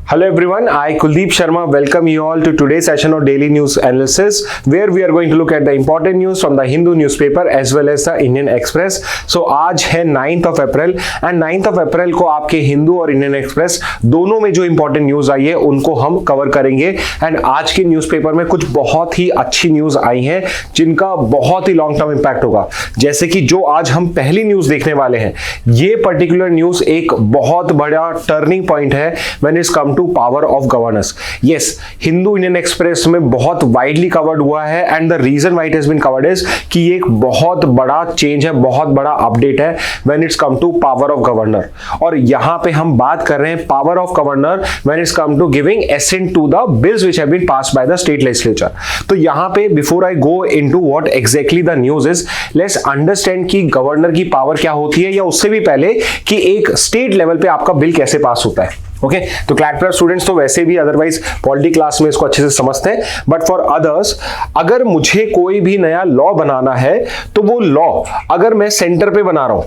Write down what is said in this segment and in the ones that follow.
Hello everyone, I Kuldeep Sharma welcome you all to today's session of Daily News Analysis where we are going to look at the important news from the Hindu newspaper as well as the Indian Express. So आज है 9th of April and 9th of April को आपके हिंदू और Indian express दोनों में जो important news आई है उनको हम कवर करेंगे एंड आज के न्यूज़पेपर में कुछ बहुत ही अच्छी न्यूज आई हैं जिनका बहुत ही लॉन्ग टर्म इंपैक्ट होगा। जैसे कि जो आज हम पहली न्यूज देखने वाले हैं, ये पर्टिकुलर न्यूज एक बहुत बड़ा टर्निंग पॉइंट है when it's come to power of governance. Yes, Hindu Indian Express में बहुत वाइडली कवर्ड हुआ है and the reason why it has been covered is कि ये एक बहुत बड़ा चेंज है, बहुत बड़ा अपडेट है when it's come to power of governor. और यहां पे हम बात कर रहे हैं power of governor when it's come to giving assent to the bills which have been passed by the state legislature. तो यहां पे before I go into what exactly the news is, let's understand कि governor की power क्या होती है या उससे भी पहले कि एक स्टेट लेवल पे आपका बिल कैसे पास होता है। ओके, तो क्लैट प्लस स्टूडेंट्स तो वैसे भी अदरवाइज पॉलिटी क्लास में इसको अच्छे से समझते हैं, बट फॉर अदर्स अगर मुझे कोई भी नया लॉ बनाना है तो वो लॉ अगर मैं सेंटर पे बना रहा हूं,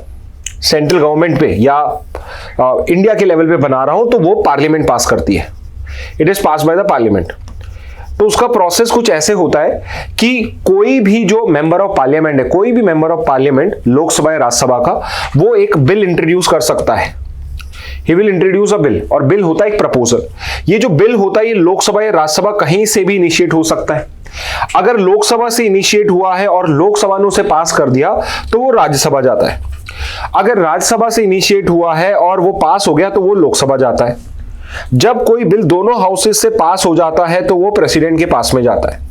सेंट्रल गवर्नमेंट पे या इंडिया के लेवल पे बना रहा हूं, तो वो पार्लियामेंट पास करती है, it is pass by the parliament. तो उसका प्रोसेस कुछ ऐसे होता है कि कोई भी जो मेंबर ऑफ पार्लियामेंट है, कोई भी मेंबर ऑफ पार्लियामेंट लोकसभा या राज्यसभा का, वो एक बिल इंट्रोड्यूस कर सकता है। He will introduce a bill और बिल होता है एक प्रपोजल। ये जो बिल होता है ये लोकसभा या राज्यसभा कहीं से भी इनिशिएट हो सकता है। अगर लोकसभा से इनिशिएट हुआ है और लोकसभा ने उसे पास कर दिया तो वो राज्यसभा जाता है। अगर राज्यसभा से इनिशिएट हुआ है और वो पास हो गया तो वो लोकसभा जाता है। जब कोई बिल दोनों हाउसेस से पास हो जाता है तो वो प्रेसिडेंट के पास में जाता है।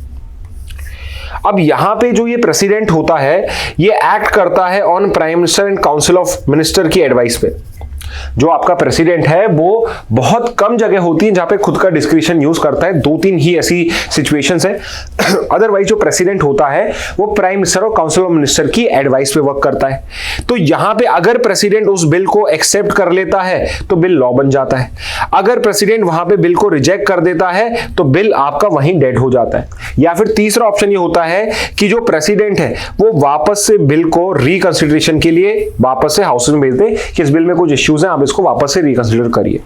अब यहां पे जो ये प्रेसिडेंट होता है ये एक्ट करता है on prime minister and council of minister की एडवाइस पे। जो आपका प्रेसिडेंट है वो बहुत कम जगह होती है जहां पे खुद का डिस्क्रिशन यूज करता है, दो तीन ही ऐसी सिचुएशंस है। अदरवाइज जो प्रेसिडेंट होता है वो प्राइम मिनिस्टर और काउंसिल ऑफ मिनिस्टर की एडवाइस पे वर्क करता है। तो यहां पे अगर प्रेसिडेंट उस बिल को एक्सेप्ट कर लेता है तो बिल लॉ बन जाता है। अगर प्रेसिडेंट वहां पे बिल को रिजेक्ट कर देता है तो बिल आपका वहीं डेड हो जाता है। या फिर तीसरा ऑप्शन ये होता है कि जो प्रेसिडेंट है वो वापस से बिल को रिकंसिडरेशन के लिए वापस से हाउस में भेज दे कि इस बिल में कुछ इश्यूज हैं, आप इसको वापस से रिकंसीडर करिए।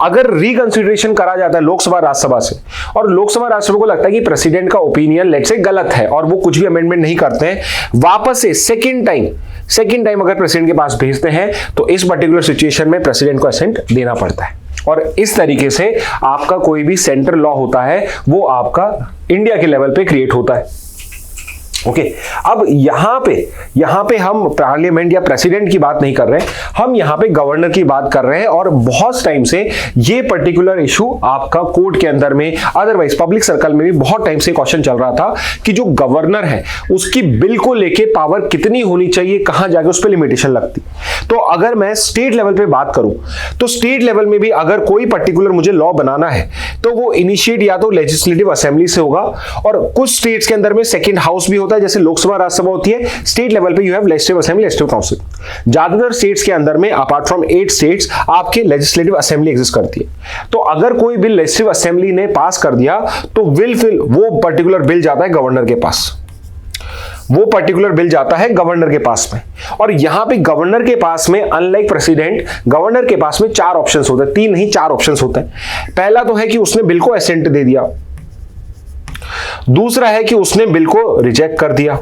अगर रिकंसीडरेशन करा जाता है लोकसभा राज्यसभा से और लोकसभा राज्यसभा को लगता है कि प्रेसिडेंट का ओपिनियन लेट्स से गलत है और वो कुछ भी अमेंडमेंट नहीं करते हैं, वापस से सेकंड टाइम अगर प्रेसिडेंट के पास भेजते हैं तो इस पर्टिकुलर सिचुएशन में प्रेसिडेंट को असेंट देना पड़ता है। और इस तरीके से आपका कोई भी सेंट्रल लॉ होता है वो आपका इंडिया के लेवल पे क्रिएट होता है। ओके, अब यहां पे हम पार्लियामेंट या प्रेसिडेंट की बात नहीं कर रहे हैं, हम यहां पे गवर्नर की बात कर रहे हैं। और बहुत टाइम से ये पर्टिकुलर इशू आपका कोर्ट के अंदर में, अदरवाइज पब्लिक सर्कल में भी बहुत टाइम से क्वेश्चन चल रहा था कि जो गवर्नर है उसकी बिल को लेके पावर कितनी होनी चाहिए, कहां जाके उस पर लिमिटेशन लगती। तो अगर मैं स्टेट लेवल पे बात करूं तो स्टेट लेवल में भी अगर कोई पर्टिकुलर मुझे लॉ बनाना है तो वो इनिशिएट या तो लेजिस्लेटिव असेंबली से होगा, और कुछ स्टेट्स के अंदर में सेकेंड हाउस भी होता है, जैसे लोकसभा राज्यसभा होती है। स्टेट लेवल पे you have legislative assembly, legislative council. ज्यादातर स्टेट्स के अंदर में अपार्ट फ्रॉम 8 स्टेट्स आपके लेजिस्लेटिव असेंबली एग्जिस्ट करती है। तो अगर कोई बिल लेजिस्लेटिव असेंबली ने पास कर दिया तो वो पर्टिकुलर बिल जाता है गवर्नर के पास, वो पर्टिकुलर बिल जाता है गवर्नर के पास में। और यहां पे गवर्नर के पास में अनलाइक प्रेसिडेंट, गवर्नर के पास में 4 ऑप्शंस होते हैं, 3 नहीं 4 ऑप्शंस होते हैं। पहला तो है कि उसने बिल को एसेंट दे दिया, दूसरा है कि उसने बिल को रिजेक्ट कर दिया,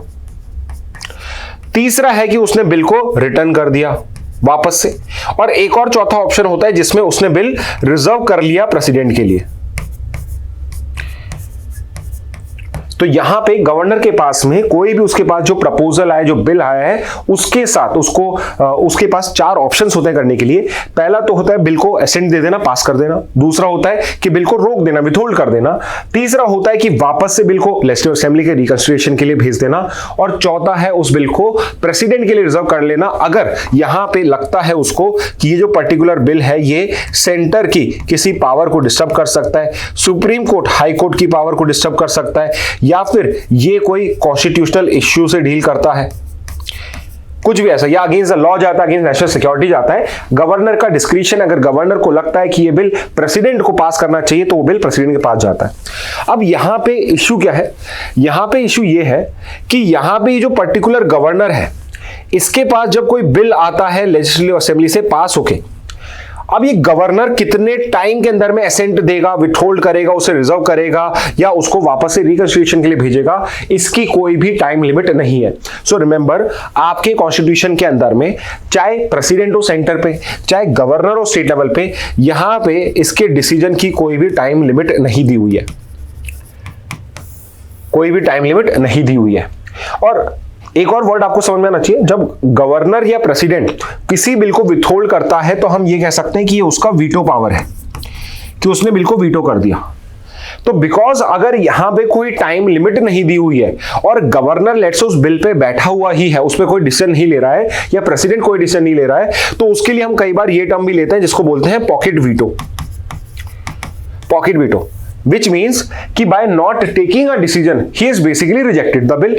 तीसरा है कि उसने बिल को रिटर्न कर दिया वापस से, और एक और चौथा ऑप्शन होता है जिसमें उसने बिल रिजर्व कर लिया प्रेसिडेंट के लिए। तो यहां पे गवर्नर के पास में कोई भी उसके पास जो प्रपोजल आया, जो बिल आया है, उसके साथ उसके पास 4 ऑप्शंस होते हैं करने के लिए। पहला तो होता है बिल को एसेंट दे देना, पास कर देना। दूसरा होता है कि बिल को रोक देना, विथहोल्ड कर देना। तीसरा होता है कि वापस से बिल को लेजिस्लेटिव असेंबली के रिकंसिडरेशन के लिए भेज देना। और चौथा है उस बिल को प्रेसिडेंट के लिए रिजर्व कर लेना, अगर यहां पे लगता है उसको कि ये जो पर्टिकुलर बिल है ये सेंटर की किसी पावर को डिस्टर्ब कर सकता है, सुप्रीम कोर्ट, हाई कोर्ट की पावर को डिस्टर्ब कर सकता है, या फिर ये कोई कॉन्स्टिट्यूशनल इश्यू से डील करता है, कुछ भी ऐसा, या अगेंस्ट द लॉ जाता है, अगेंस्ट नेशनल सिक्योरिटी जाता है। गवर्नर का डिस्क्रिशन, अगर गवर्नर को लगता है कि ये बिल प्रेसिडेंट को पास करना चाहिए तो वो बिल प्रेसिडेंट के पास जाता है। अब यहां पे इश्यू क्या है, यहां पे इश्यू ये है कि यहां पे जो पर्टिकुलर गवर्नर है इसके पास जब कोई बिल आता है लेजिस्लेटिव असेंबली से पास होके, अब ये गवर्नर कितने टाइम के अंदर में असेंट देगा, विथहोल्ड करेगा, उसे रिजर्व करेगा या उसको वापस से रिकंसिडरेशन के लिए भेजेगा, इसकी कोई भी टाइम लिमिट नहीं है। सो रिमेंबर, आपके कॉन्स्टिट्यूशन के अंदर में चाहे प्रेसिडेंट हो सेंटर पे, चाहे गवर्नर हो स्टेट लेवल पे, यहां पे इसके डिसीजन की कोई भी टाइम लिमिट नहीं दी हुई है, कोई भी टाइम लिमिट नहीं दी हुई है। और एक और वर्ड आपको समझ में आना चाहिए, जब गवर्नर या प्रेसिडेंट किसी बिल को विथहोल्ड करता है तो हम ये कह सकते हैं कि ये उसका वीटो पावर है, कि उसने बिल को वीटो कर दिया। तो बिकॉज अगर यहां पे कोई टाइम लिमिट नहीं दी हुई है और गवर्नर लेट्स से उस बिल पे बैठा हुआ ही है, उस पे कोई डिसीजन नहीं ले रहा है या प्रेसिडेंट कोई डिसीजन नहीं ले रहा है, तो उसके लिए हम कई बार ये टर्म भी लेते हैं जिसको बोलते हैं pocket veto. Pocket veto which means कि by not taking a decision he has basically rejected the bill।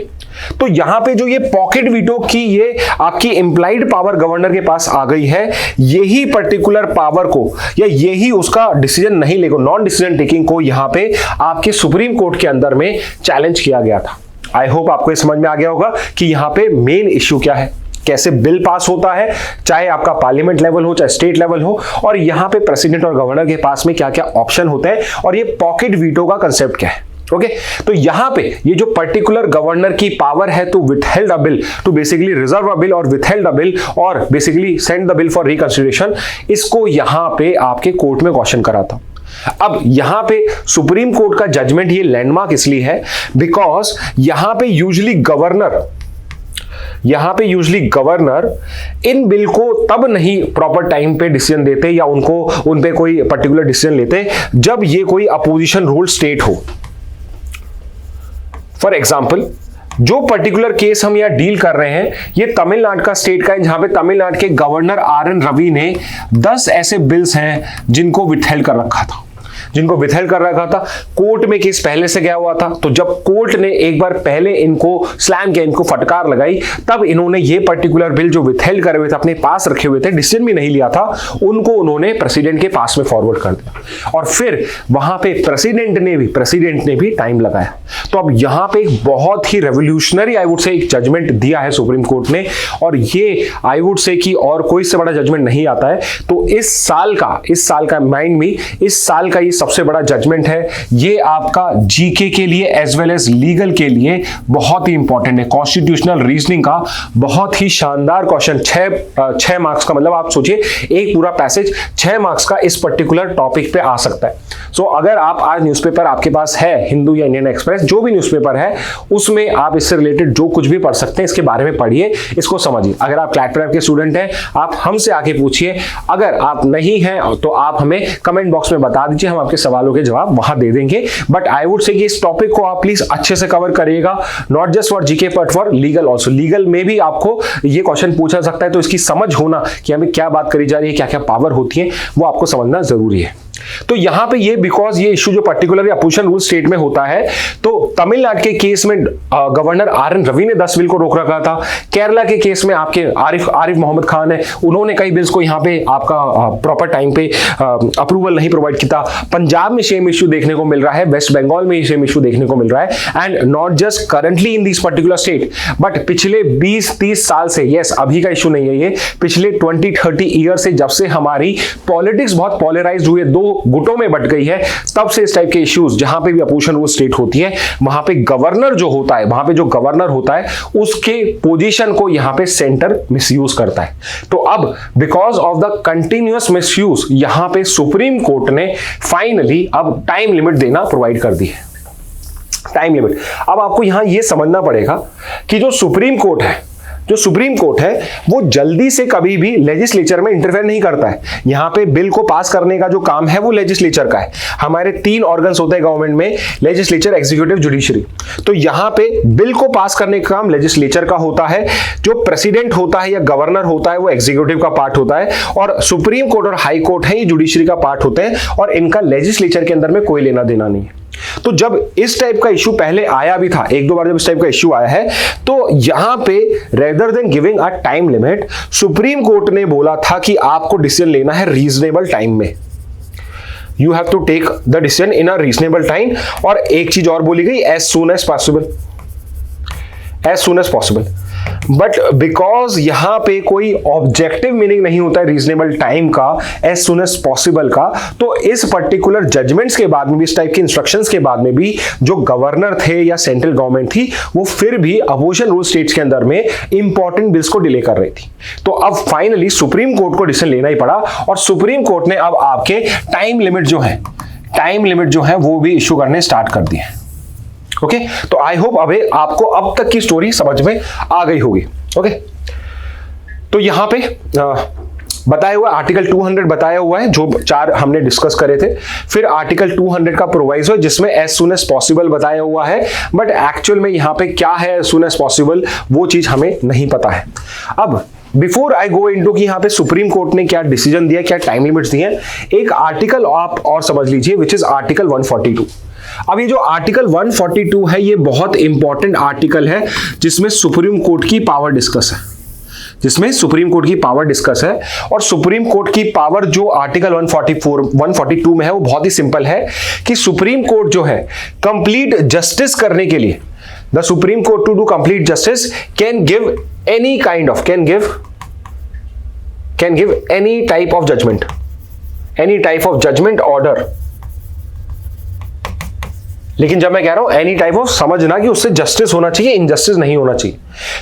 तो यहां पे जो ये पॉकेट वीटो की ये आपकी इंप्लाइड पावर गवर्नर के पास आ गई है, यही पर्टिकुलर पावर को या यही उसका डिसीजन नहीं लेगा, नॉन डिसीजन टेकिंग को यहां पे आपके सुप्रीम कोर्ट के अंदर में चैलेंज किया गया था। आई होप आपको ये समझ में आ गया होगा कि यहां पे मेन इश्यू क्या है, कैसे बिल पास होता है, चाहे आपका पार्लियामेंट लेवल हो चाहे स्टेट लेवल हो, और यहां पे प्रेसिडेंट और गवर्नर के पास में क्या क्या ऑप्शन होते हैं और ये पॉकेट वीटो का कंसेप्ट क्या है। ओके, तो यहां पे ये जो पर्टिकुलर गवर्नर की पावर है to withheld a bill, to basically reserve a bill और विथहेल्ड अ बिल और basically send the bill for reconsideration, इसको यहां पे आपके कोर्ट में क्वेश्चन करा था। अब यहां पे सुप्रीम कोर्ट का जजमेंट ये लैंडमार्क इसलिए है बिकॉज यहां पे यूजुअली गवर्नर इन बिल को तब नहीं प्रॉपर टाइम पे डिसीजन देते या उन पे कोई पर्टिकुलर डिसीजन लेते जब ये कोई अपोजिशन रूल स्टेट हो। फॉर एग्जाम्पल, जो पर्टिकुलर केस हम यहां डील कर रहे हैं ये तमिलनाडु का स्टेट का है, जहां पे तमिलनाडु के गवर्नर RN रवि ने 10 ऐसे बिल्स हैं जिनको विथहेल्ड कर रखा था, कोर्ट में केस पहले से गया हुआ था। तो जब कोर्ट ने एक बार पहले इनको स्लैम किया, इनको फटकार लगाई, तब इन्होंने ये पर्टिकुलर बिल जो विथहेल्ड करे हुए थे, अपने पास रखे हुए थे, डिसीजन भी नहीं लिया था, उनको उन्होंने प्रेसिडेंट के पास में फॉरवर्ड कर दिया और फिर वहां पे प्रेसिडेंट ने भी टाइम लगाया। तो अब यहां पे एक बहुत ही रेवोल्यूशनरी आई वुड से एक जजमेंट दिया है सुप्रीम कोर्ट ने, और ये आई वुड से कि और कोई से बड़ा जजमेंट नहीं आता है। तो इस साल का माइंड में इस साल का ये सबसे बड़ा जजमेंट है। ये आपका जीके के लिए एज वेल एज लीगल के लिए बहुत ही इंपॉर्टेंट है। कॉन्स्टिट्यूशनल रीजनिंग का बहुत ही शानदार क्वेश्चन, 6 मार्क्स का, मतलब आप सोचिए एक पूरा पैसेज 6 मार्क्स का इस पर्टिकुलर टॉपिक पे आ सकता है। सो अगर आप आज न्यूज़पेपर आपके पास है, हिंदू या इंडियन एक्सप्रेस, जो भी न्यूज़पेपर है, उसमें आप इससे रिलेटेड जो कुछ भी पढ़ सकते हैं, इसके बारे में पढ़िए, इसको समझिए। अगर आप क्लैट प्रेप के स्टूडेंट हैं, आप हमसे आके पूछिए। अगर आप नहीं हैं तो आप हमें कमेंट बॉक्स में बता दीजिए, हम आपके सवालों के जवाब वहां दे देंगे। बट आई वुड से कि इस टॉपिक को आप प्लीज अच्छे से कवर करिएगा, not just for GK but for legal also. Legal में भी आपको ये क्वेश्चन पूछा सकता है, तो इसकी समझ होना कि हमें क्या बात करी जा रही है, क्या क्या पावर होती है, वो आपको समझना जरूरी है। तो यहां पे ये बिकॉज ये इशू जो पर्टिकुलर अपोजिशन रूल स्टेट में होता है, तो तमिलनाडु के केस में गवर्नर RN रवि ने 10 बिल को रोक रखा था। केरला के केस में आपके आरिफ मोहम्मद खान है, उन्होंने कई बिल्स को यहां पे आपका प्रॉपर टाइम पे अप्रूवल नहीं प्रोवाइड किया। पंजाब में सेम इशू देखने को मिल रहा है, वेस्ट बंगाल में सेम इशू देखने को मिल रहा है। And not just currently in this particular state, but पिछले 20-30 साल से, यस अभी का इशू नहीं है ये, पिछले 20-30 ईयर से, जब से हमारी पॉलिटिक्स बहुत पोलराइज्ड हुई है, 2 गुटों में बट गई है, तब से इस टाइप के इश्यूज जहां पे भी अपोजिशन वो स्टेट होती है, वहां पे गवर्नर जो होता है, वहां पे जो गवर्नर होता है उसके पोजीशन को यहां पे सेंटर मिसयूज करता है। तो अब because of the continuous misuse यहां पे सुप्रीम कोर्ट ने फाइनली अब टाइम लिमिट देना प्रोवाइड कर दी है। टाइम लिमिट, अब आपको यहां यह समझना पड़ेगा कि जो सुप्रीम कोर्ट है वो जल्दी से कभी भी लेजिस्लेचर में इंटरफेयर नहीं करता है। यहां पे बिल को पास करने का जो काम है वो लेजिस्लेचर का है। हमारे 3 ऑर्गन्स होते हैं गवर्नमेंट में, लेजिस्लेचर, एग्जीक्यूटिव, जुडिशरी। तो यहां पे बिल को पास करने का काम लेजिस्लेचर का होता है, जो प्रेसिडेंट होता है या गवर्नर होता है वो एग्जीक्यूटिव का पार्ट होता है, और सुप्रीम कोर्ट और हाई कोर्ट है ये जुडिशरी का पार्ट होते हैं, और इनका लेजिस्लेचर के अंदर में कोई लेना देना नहीं है। तो जब इस टाइप का इशू पहले आया भी था, 1-2 बार जब इस टाइप का इशू आया है, तो यहां पे rather than giving a time limit, supreme court ने बोला था कि आपको डिसीजन लेना है रीजनेबल टाइम में। You have to take the decision in a reasonable time. और एक चीज और बोली गई, as soon as possible. But because यहां पे कोई ऑब्जेक्टिव मीनिंग नहीं होता है रीजनेबल टाइम का, एज सुन एज पॉसिबल का, तो इस पर्टिकुलर जजमेंट्स के बाद में भी, इस टाइप के इंस्ट्रक्शंस के बाद में भी जो गवर्नर थे या सेंट्रल गवर्नमेंट थी वो फिर भी अपोजिशन रूल स्टेट्स के अंदर में इंपॉर्टेंट बिल्स को डिले कर रही थी। तो अब फाइनली सुप्रीम कोर्ट को डिसीजन लेना ही पड़ा और सुप्रीम कोर्ट ने अब आपके टाइम लिमिट जो है वो भी इशू करने स्टार्ट कर दिए। ओके, तो आई होप अभी आपको अब तक की स्टोरी समझ में आ गई होगी। ओके, तो यहां पे बताया हुआ आर्टिकल 200 बताया हुआ है, जो 4 हमने डिस्कस करे थे। फिर आर्टिकल 200 का प्रोवाइजो जिसमें एज सुन एज पॉसिबल बताया हुआ है, बट एक्चुअल में यहां पे क्या है एज सुन एज पॉसिबल वो चीज हमें नहीं पता है। अब बिफोर आई गो इनटू कि यहां पे सुप्रीम कोर्ट ने क्या डिसीजन दिया, क्या टाइम लिमिट्स दिए हैं, एक आर्टिकल आप और समझ लीजिए विच इज आर्टिकल 142। अब ये जो आर्टिकल 142 है ये बहुत इंपॉर्टेंट आर्टिकल है जिसमें सुप्रीम कोर्ट की पावर डिस्कस है, और सुप्रीम कोर्ट की पावर जो आर्टिकल 142 में है वो बहुत ही सिंपल है कि सुप्रीम कोर्ट जो है कंप्लीट जस्टिस करने के लिए, the supreme court to do complete justice can give any kind of any type of judgment order. लेकिन जब मैं कह रहा हूं एनी टाइप ऑफ, समझना कि उससे जस्टिस होना चाहिए, इनजस्टिस नहीं होना चाहिए।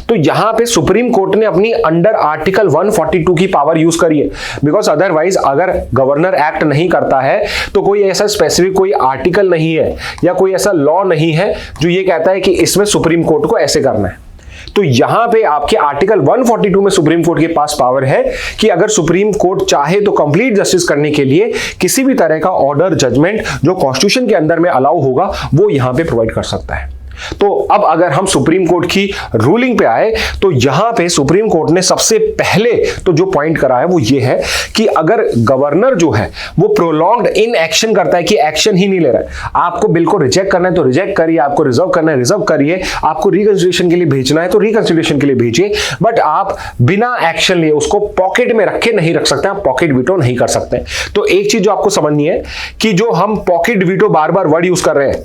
तो यहां पे सुप्रीम कोर्ट ने अपनी अंडर आर्टिकल 142 की पावर यूज करी है, बिकॉज अदरवाइज अगर गवर्नर एक्ट नहीं करता है तो कोई ऐसा स्पेसिफिक कोई आर्टिकल नहीं है या कोई ऐसा लॉ नहीं है जो ये कहता है कि इसमें सुप्रीम कोर्ट को ऐसे करना है। तो यहां पे आपके आर्टिकल 142 में सुप्रीम कोर्ट के पास पावर है कि अगर सुप्रीम कोर्ट चाहे तो कंप्लीट जस्टिस करने के लिए किसी भी तरह का ऑर्डर, जजमेंट जो कॉन्स्टिट्यूशन के अंदर में अलाउ होगा वो यहां पे प्रोवाइड कर सकता है। तो अब अगर हम सुप्रीम कोर्ट की रूलिंग पे आए तो यहां पे सुप्रीम कोर्ट ने सबसे पहले तो जो पॉइंट करा है वो ये है कि अगर गवर्नर जो है वो प्रोलॉन्ग्ड इन एक्शन करता है कि एक्शन ही नहीं ले रहा है, आपको बिल को रिजेक्ट करना है तो रिजेक्ट करिए, आपको रिजर्व करना है रिजर्व करिए, आपको रिकंसिडरेशन के लिए भेजना है तो रिकंसिडरेशन के लिए भेजिए, बट आप बिना एक्शन लिए उसको पॉकेट में रखे नहीं रख सकते, आप पॉकेट वीटो नहीं कर सकते। तो एक चीज जो आपको समझनी है कि जो हम पॉकेट वीटो बार बार वर्ड यूज कर रहे हैं,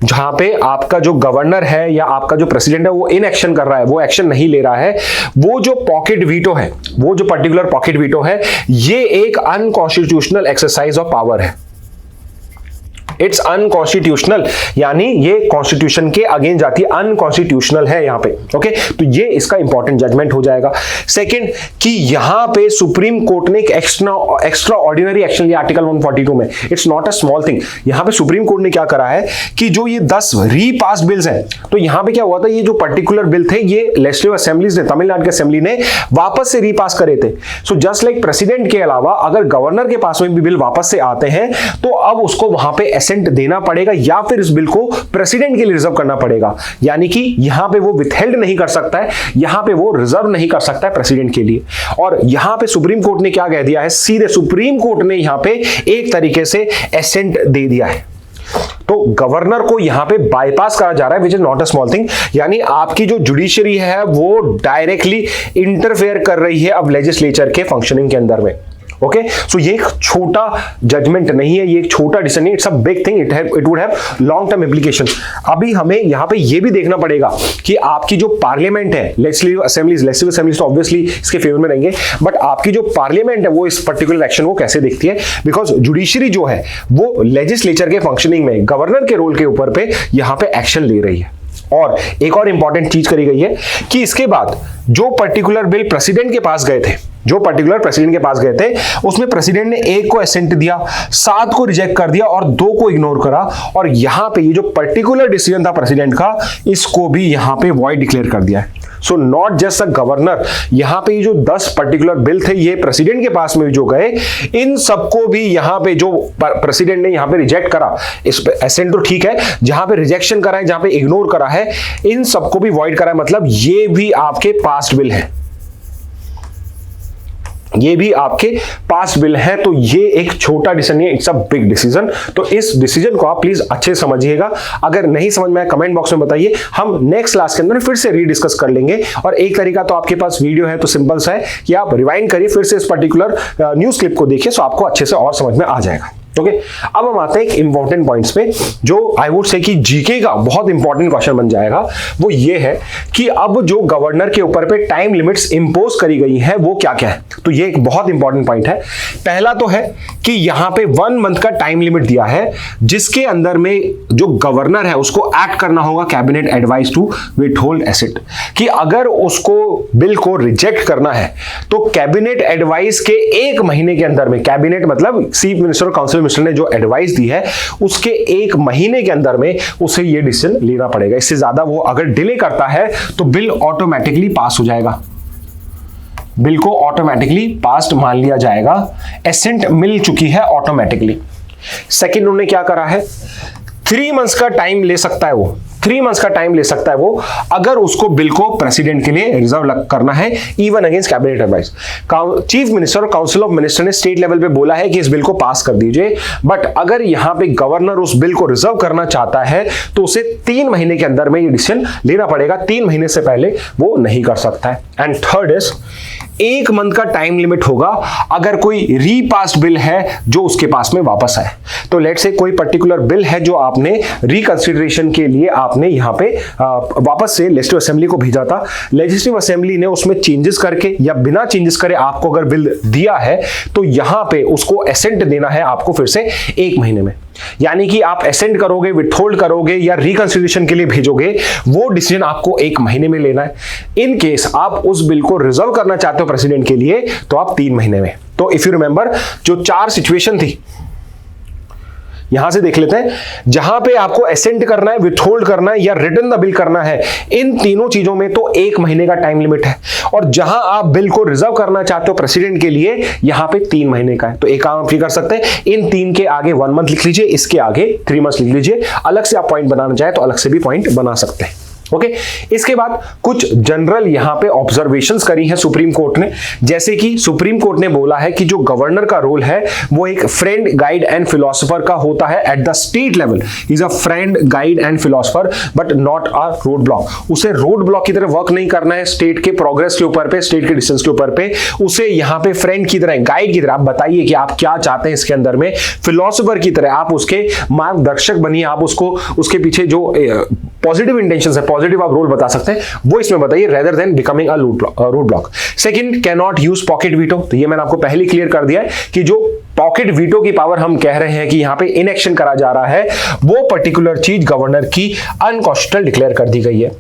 जहां पे आपका जो गवर्नर है या आपका जो प्रेसिडेंट है वो इन एक्शन कर रहा है, वो एक्शन नहीं ले रहा है, वो जो पॉकेट वीटो है, वो जो पर्टिकुलर पॉकेट वीटो है, ये एक अनकॉन्स्टिट्यूशनल एक्सरसाइज ऑफ पावर है। इट्स अनकॉन्स्टिट्यूशनल, यानी ये कॉन्स्टिट्यूशन के अगेंस्ट जाती है, अनकॉन्स्टिट्यूशनल है यहां पे। ओके, तो ये इसका इंपॉर्टेंट जजमेंट हो जाएगा। सेकंड कि यहां पे सुप्रीम कोर्ट ने एक एक्स्ट्रा ऑर्डिनरी एक्शन लिया आर्टिकल 142 में। It's not a small thing. यहां पे सुप्रीम कोर्ट ने क्या करा है कि जो ये 10 रीपास बिल्स हैं, तो यहां पे क्या हुआ था, ये जो पर्टिकुलर बिल थे ये लेजिस्लेटिव असेंबलीज ने, तमिलनाडु की असेंबली ने वापस से रीपास करे थे। सो जस्ट लाइक प्रेसिडेंट के अलावा अगर गवर्नर के पास में भी बिल वापस से आते हैं तो अब उसको वहां पे देना पड़ेगा या फिर इस बिल को प्रेसिडेंट के लिए रिजर्व करना पड़ेगा, यानी कि यहां पे वो विथहेल्ड नहीं कर सकता है, यहां पे वो रिजर्व नहीं कर सकता है प्रेसिडेंट के लिए। और यहां पे सुप्रीम कोर्ट ने क्या कह दिया है, सीधे सुप्रीम कोर्ट ने यहां पे एक तरीके से एसेंट दे दिया है। तो गवर्नर को यहां पे बाईपास करा जा रहा है, which is not a small thing, यानी आपकी जो जुडिशरी है वो डायरेक्टली इंटरफेयर कर रही है अब लेजिस्लेचर के फंक्शनिंग के अंदर में। ओके, सो ये एक छोटा जजमेंट नहीं है, ये एक छोटा डिसीजन नहीं, it's a big thing, it would have long term implication. अभी हमें यहां पे ये भी देखना पड़ेगा कि आपकी जो पार्लियामेंट है, लेजिस्लेटिव असेंबलीज तो ऑब्वियसली इसके फेवर में रहेंगे, बट आपकी जो पार्लियामेंट है वो इस पर्टिकुलर एक्शन को कैसे देखती है, बिकॉज जुडिशरी जो है वो लेजिस्लेचर के फंक्शनिंग में गवर्नर के रोल के ऊपर पे यहां पे एक्शन ले रही है। और एक और इंपॉर्टेंट चीज करी गई है कि इसके बाद जो पर्टिकुलर बिल प्रेसिडेंट के पास गए थे, उसमें प्रेसिडेंट ने 1 को एसेंट दिया, 7 को रिजेक्ट कर दिया और 2 को इग्नोर करा, और यहां पे ये जो पर्टिकुलर डिसीजन था प्रेसिडेंट का, इसको भी यहां पे वॉइड डिक्लेयर कर दिया है। So not just a governor, यहां पे ये जो 10 पर्टिकुलर बिल थे ये प्रेसिडेंट के पास में जो गए, इन सबको भी यहां पे जो प्रेसिडेंट ने यहां पे रिजेक्ट करा, इस पे एसेंट तो ठीक है, जहां पे रिजेक्शन करा है, जहां पे इग्नोर करा है, इन सबको भी वॉइड करा है, मतलब ये भी आपके पास्ट बिल है, ये भी आपके पास बिल है। तो ये एक छोटा डिसीजन है, इट्स अ बिग डिसीजन। तो इस डिसीजन को आप प्लीज अच्छे से समझिएगा, अगर नहीं समझ में आया कमेंट बॉक्स में बताइए, हम नेक्स्ट क्लास के अंदर फिर से रीडिस्कस कर लेंगे। और एक तरीका तो आपके पास वीडियो है तो सिंपल सा है कि आप रिवाइंड करिए, फिर से इस पर्टिकुलर न्यूज क्लिप को देखिए, सो आपको अच्छे से और समझ में आ जाएगा। ओके अब हम आते हैं एक इंपॉर्टेंट पॉइंट्स पे जो आई वुड से कि जीके का बहुत इंपॉर्टेंट क्वेश्चन बन जाएगा। वो ये है कि अब जो गवर्नर के ऊपर पे टाइम लिमिट्स इंपोज करी गई है वो क्या क्या है। तो ये एक बहुत इंपॉर्टेंट पॉइंट है। पहला तो है कि यहां पे 1 मंथ का टाइम लिमिट दिया है जिसके अंदर में जो गवर्नर है उसको एक्ट करना होगा cabinet advice to withhold assent, कि अगर उसको बिल को रिजेक्ट करना है तो कैबिनेट एडवाइस के 1 महीने के अंदर में, कैबिनेट मतलब चीफ मिनिस्टर और काउंसिल मिनिस्टर ने जो एडवाइस दी है उसके 1 महीने के अंदर में उसे ये डिसीजन लेना पड़ेगा। इससे ज्यादा वो अगर डिले करता है तो बिल ऑटोमेटिकली पास हो जाएगा, बिल को ऑटोमेटिकली पास मान लिया जाएगा, एसेंट मिल चुकी है ऑटोमेटिकली। सेकंड उन्होंने क्या करा है, 3 मंथ्स का टाइम ले सकता है वो, 3 मंथ्स का टाइम ले सकता है वो अगर उसको बिल को प्रेसिडेंट के लिए रिजर्व करना है even against cabinet advice. Chief minister और काउंसिल ऑफ मिनिस्टर ने स्टेट लेवल पे बोला है कि इस बिल को पास कर दीजिए, बट अगर यहां पे गवर्नर उस बिल को रिजर्व करना चाहता है तो उसे 3 महीने के अंदर में ये डिसीजन लेना पड़ेगा, 3 महीने से पहले वो नहीं कर सकता है। एंड थर्ड इज 1 मंथ का टाइम लिमिट होगा अगर कोई रीपास्ड बिल है जो उसके पास में वापस आए। तो लेट्स से कोई पर्टिकुलर बिल है जो आपने रिकंसिडरेशन के लिए आपने यहां पे वापस से लेजिस्लेटिव असेंबली को भेजा था, लेजिस्लेटिव असेंबली ने उसमें चेंजेस करके या बिना चेंजेस करे आपको अगर बिल दिया है तो यहां पे उसको एसेंट देना है आपको फिर से 1 महीने में। यानी कि आप एसेंट करोगे, विथहोल्ड करोगे या रिकंसिडरेशन के लिए भेजोगे, वो डिसीजन आपको 1 महीने में लेना है। इन केस आप उस बिल को रिजर्व करना चाहते हो प्रेसिडेंट के लिए तो आप 3 महीने में। तो इफ यू रिमेंबर जो 4 सिचुएशन थी यहां से देख लेते हैं, जहां पे आपको एसेंट करना है, विथहोल्ड करना है या रिटर्न द बिल करना है, इन तीनों चीजों में तो 1 महीने का टाइम लिमिट है। और जहां आप बिल को रिजर्व करना चाहते हो प्रेसिडेंट के लिए यहां पे 3 महीने का है। तो एक काम आप ये कर सकते हैं, इन 3 के आगे 1 मंथ लिख लीजिए, इसके आगे 3 मंथ लिख लीजिए। अलग से आप पॉइंट बनाना चाहे तो अलग से भी पॉइंट बना सकते हैं। ओके इसके बाद कुछ जनरल यहां पे ऑब्जर्वेशंस करी है सुप्रीम कोर्ट ने, जैसे कि सुप्रीम कोर्ट ने बोला है कि जो गवर्नर का रोल है वो एक फ्रेंड, गाइड एंड फिलोसोफर का होता है at the state level. Is a friend, guide and philosopher but not a road block. उसे रोड ब्लॉक की तरह वर्क नहीं करना है स्टेट के प्रोग्रेस के ऊपर पे, स्टेट के डिसीजंस के ऊपर पे। उसे यहां पे फ्रेंड की तरह, गाइड की तरह आप बताइए कि आप क्या चाहते हैं इसके अंदर में, फिलोसोफर की तरह आप उसके मार्गदर्शक बनिए, आप उसको उसके पीछे जो पॉजिटिव इंटेंशंस है, पॉजिटिव आप रोल बता सकते हैं वो इसमें बताइए, rather than becoming a road block. Second, can not use pocket veto. तो ये मैंने आपको पहले क्लियर कर दिया है कि जो पॉकेट वीटो की पावर हम कह रहे हैं कि यहां पे इनएक्शन करा जा रहा है, वो पर्टिकुलर चीज गवर्नर की अनकॉन्स्टिट्यूशनल डिक्लेयर कर दी गई है।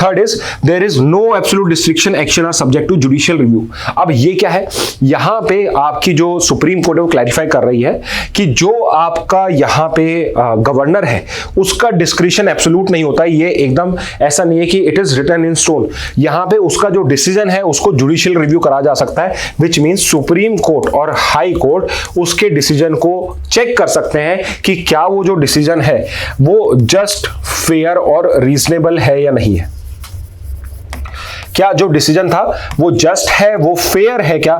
Third is there is no absolute restriction, action are subject to judicial review. अब ये क्या है, यहां पे आपकी जो सुप्रीम कोर्ट है वो क्लैरिफाई कर रही है कि जो आपका यहां पे गवर्नर है उसका डिस्क्रिशन एब्सोल्यूट नहीं होता। ये एकदम ऐसा नहीं है कि it is written in stone. यहां पे उसका जो डिसीजन है उसको जुडिशियल रिव्यू करा जा सकता है, विच मींस सुप्रीम कोर्ट और हाई कोर्ट उसके डिसीजन को चेक कर सकते हैं कि क्या वो जो डिसीजन है वो जस्ट, फेयर और रीजनेबल है या नहीं है। क्या जो डिसीजन था वो जस्ट है, वो फेयर है क्या,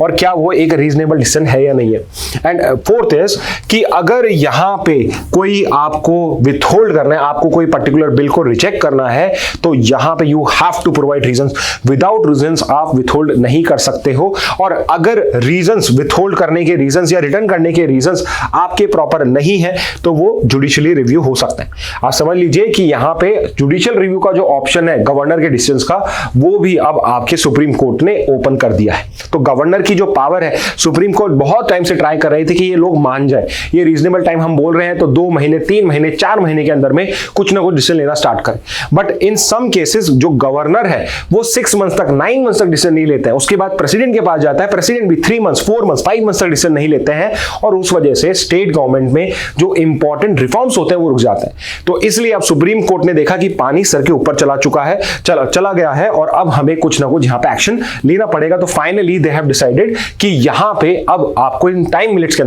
और क्या वो एक रीजनेबल डिसीजन है या नहीं है। एंड फोर्थ इज कि अगर यहां पे कोई आपको विथहोल्ड करना है, आपको कोई पर्टिकुलर बिल को रिजेक्ट करना है तो यहां पे you have to provide reasons. Without reasons आप विथहोल्ड नहीं कर सकते हो, और अगर रीजंस, विथहोल्ड करने के रीजंस या रिटर्न करने के रीजंस आपके प्रॉपर नहीं है तो वो जुडिशियली रिव्यू हो सकता है। आप समझ लीजिए कि यहां पे जुडिशियल रिव्यू का जो ऑप्शन है गवर्नर के डिसीजंस का, वो भी अब आपके सुप्रीम कोर्ट ने ओपन कर दिया है। तो गवर्नर की जो पावर है, सुप्रीम कोर्ट बहुत टाइम से ट्राई कर रही थी कि ये लोग मान जाए, ये रीजनेबल टाइम हम बोल रहे हैं तो 2 महीने, 3 महीने, 4 महीने के अंदर में कुछ ना कुछ डिसीजन लेना स्टार्ट करें। बट इन सम केसेस जो गवर्नर है वो 6 मंथ्स तक, 9 मंथ्स तक डिसीजन नहीं लेते हैं, उसके बाद प्रेसिडेंट के पास जाता है, प्रेसिडेंट भी 3 मंथ्स, 4 मंथ्स, 5 मंथ्स तक डिसीजन नहीं लेते हैं, और उस वजह से स्टेट गवर्नमेंट में जो इंपॉर्टेंट रिफॉर्म्स होते हैं वो रुक जाते हैं। तो इसलिए अब सुप्रीम कोर्ट ने देखा कि पानी सर के ऊपर चला चुका है, चला गया है, और अब हमें कुछ ना कुछ यहां पे एक्शन लेना पड़ेगा। तो फाइनली दे हैव डिसाइडेड कि यहां पे अब आपको इन टाइम लिमिट के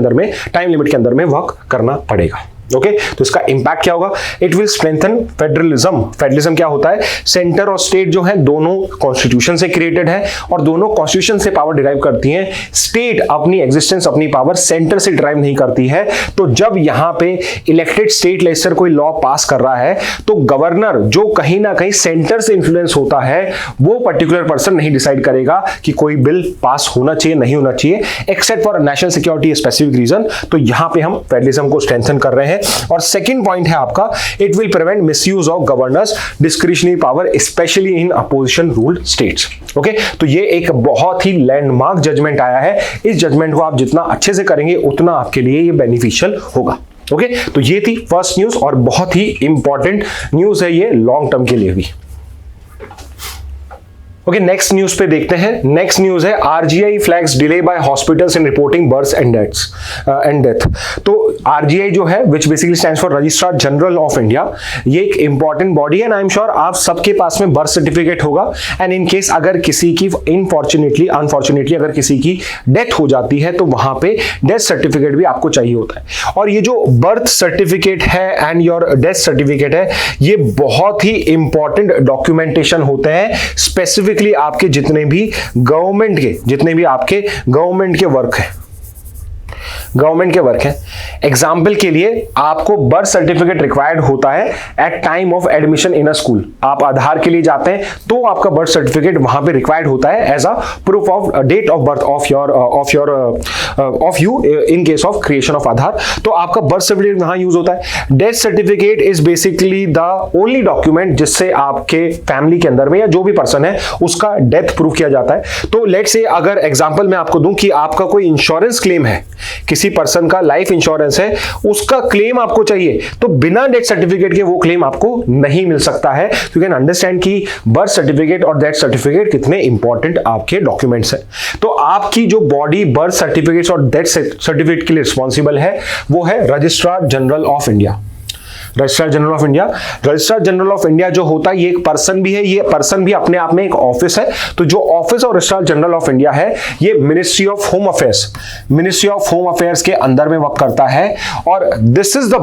अंदर में वर्क करना पड़ेगा। ओके तो इसका इंपैक्ट क्या होगा? It will strengthen federalism. Federalism क्या होता है? सेंटर और स्टेट जो है दोनों कॉन्स्टिट्यूशन से क्रिएटेड है और दोनों कॉन्स्टिट्यूशन से पावर डिराइव करती हैं। स्टेट अपनी एग्जिस्टेंस, अपनी पावर सेंटर से डिराइव नहीं करती है। तो जब यहां पे इलेक्टेड स्टेट लेजिस्लेचर कोई लॉ पास कर रहा है तो गवर्नर जो कहीं ना कहीं सेंटर से इंफ्लुएंस होता है वो पर्टिकुलर पर्सन नहीं डिसाइड करेगा कि कोई बिल पास होना चाहिए नहीं होना चाहिए, except for national security specific reason. तो यहां पे हम फेडरलिज्म को स्ट्रेंथन कर रहे हैं। और सेकंड पॉइंट है आपका, it will prevent misuse of governors discretionary power specially in opposition ruled states. Okay तो ये एक बहुत ही लैंडमार्क जजमेंट आया है। इस जजमेंट को आप जितना अच्छे से करेंगे उतना आपके लिए ये बेनिफिशियल होगा। ओके तो ये थी फर्स्ट न्यूज और बहुत ही इंपॉर्टेंट न्यूज है ये लॉन्ग टर्म के लिए भी। ओके नेक्स्ट न्यूज पे देखते हैं। नेक्स्ट न्यूज है RGI flags delay by hospitals in reporting births and death. तो आरजीआई जो है which basically stands for registrar general of India, ये एक इंपॉर्टेंट बॉडी है। आई एम श्योर आप सबके पास में बर्थ सर्टिफिकेट होगा एंड इन केस अगर किसी की अनफॉर्चुनेटली अगर किसी की डेथ हो जाती है तो वहां पे डेथ सर्टिफिकेट भी आपको चाहिए होता है। और ये जो बर्थ सर्टिफिकेट है एंड योर डेथ सर्टिफिकेट है ये बहुत ही इंपॉर्टेंट डॉक्यूमेंटेशन होते हैं स्पेसिफिकली आपके जितने भी गवर्नमेंट के वर्क है। एग्जाम्पल के लिए आपको बर्थ सर्टिफिकेट रिक्वायर्ड होता है at time of admission in a school. आप आधार के लिए जाते हैं तो आपका बर्थ सर्टिफिकेट वहां पे रिक्वायर्ड होता है as a proof of date of birth of you in case of creation of Aadhaar. तो आपका बर्थ सर्टिफिकेट वहां यूज होता है। Death certificate is basically the only document जिससे आपके फैमिली के अंदर में या जो भी पर्सन है उसका डेथ प्रूफ किया जाता है। तो लेट्स से अगर एग्जाम्पल मैं आपको दूं कि आपका कोई इंश्योरेंस क्लेम है, किसी पर्सन का लाइफ इंश्योरेंस है, उसका क्लेम आपको चाहिए तो बिना डेथ सर्टिफिकेट के वो क्लेम आपको नहीं मिल सकता है। यू कैन अंडरस्टैंड कि बर्थ सर्टिफिकेट और डेथ सर्टिफिकेट कितने इंपॉर्टेंट आपके डॉक्यूमेंट्स हैं। तो आपकी जो बॉडी बर्थ सर्टिफिकेट और डेथ सर्टिफिकेट के लिए रिस्पॉन्सिबल है वो है registrar general of India. Registrar general of India जो होता है ये एक पर्सन भी है, ये पर्सन भी अपने आप में एक ऑफिस है। तो जो ऑफिस और रजिस्ट्रार जनरल ऑफ इंडिया है ये मिनिस्ट्री ऑफ होम अफेयर्स के अंदर में वर्क करता है। और this is the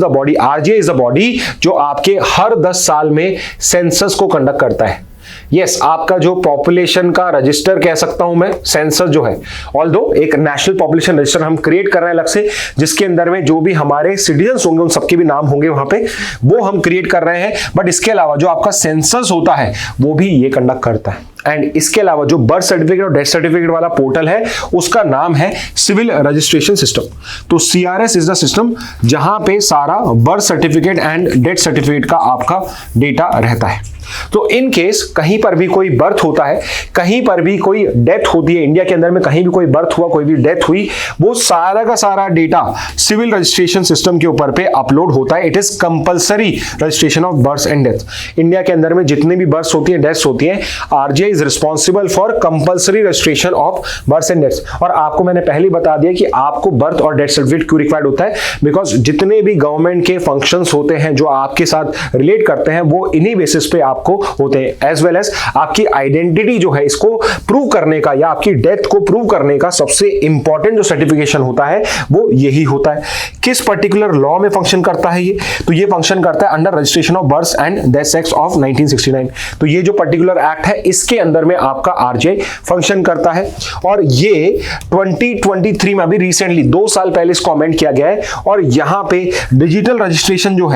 body RGI is the body जो आपके हर 10 साल में सेंसस को कंडक्ट करता है। यस आपका जो पॉपुलेशन का रजिस्टर कह सकता हूं मैं, सेंसस जो है, ऑल्दो एक नेशनल पॉपुलेशन रजिस्टर हम क्रिएट कर रहे हैं अलग से जिसके अंदर में जो भी हमारे सिटीजन्स होंगे उन सबके भी नाम होंगे वहां पे, वो हम क्रिएट कर रहे हैं। बट इसके अलावा जो आपका सेंसस होता है वो भी ये कंडक्ट करता है। एंड इसके अलावा जो बर्थ सर्टिफिकेट और डेथ सर्टिफिकेट वाला पोर्टल है उसका नाम है सिविल रजिस्ट्रेशन सिस्टम। तो CRS इज द सिस्टम जहां पे सारा birth certificate and death certificate का आपका डेटा रहता है। तो इन केस कहीं पर भी कोई बर्थ होता है, कहीं पर भी कोई डेथ होती है, इंडिया के अंदर में कहीं भी कोई बर्थ हुआ, कोई भी डेथ हुई, वो सारा का सारा डेटा सिविल रजिस्ट्रेशन सिस्टम के ऊपर पे अपलोड होता है। It is compulsory registration of birth and death. India के अंदर में जितने भी बर्थ होती हैं, डेथ्स होती हैं, RGI is responsible for compulsory registration of birth and deaths. और आपको मैंने पहले बता दिया कि आपको बर्थ और डेथ सर्टिफिकेट क्यों रिक्वायर्ड होता है, बिकॉज जितने भी गवर्नमेंट के फंक्शंस होते हैं जो आपके साथ रिलेट करते हैं वो इन्हीं बेसिस पे आपको होते हैं। एज वेल एज आपकी आइडेंटिटी जो है इसको प्रूव करने का या आपकी डेथ को प्रूव करने का सबसे इंपॉर्टेंट जो सर्टिफिकेशन होता है वो यही होता है। किस पर्टिकुलर लॉ में फंक्शन करता है ये? तो ये फंक्शन करता है under registration of birth and death act of 1969। तो ये जो पर्टिकुलर एक्ट है इसके अंदर में आपका आरजीआई फंक्शन करता है। और ये 2023 में अभी रिसेंटली 2 साल पहले इसको अमेंड किया गया है। और यहां पे डिजिटल रजिस्ट्रेशन जो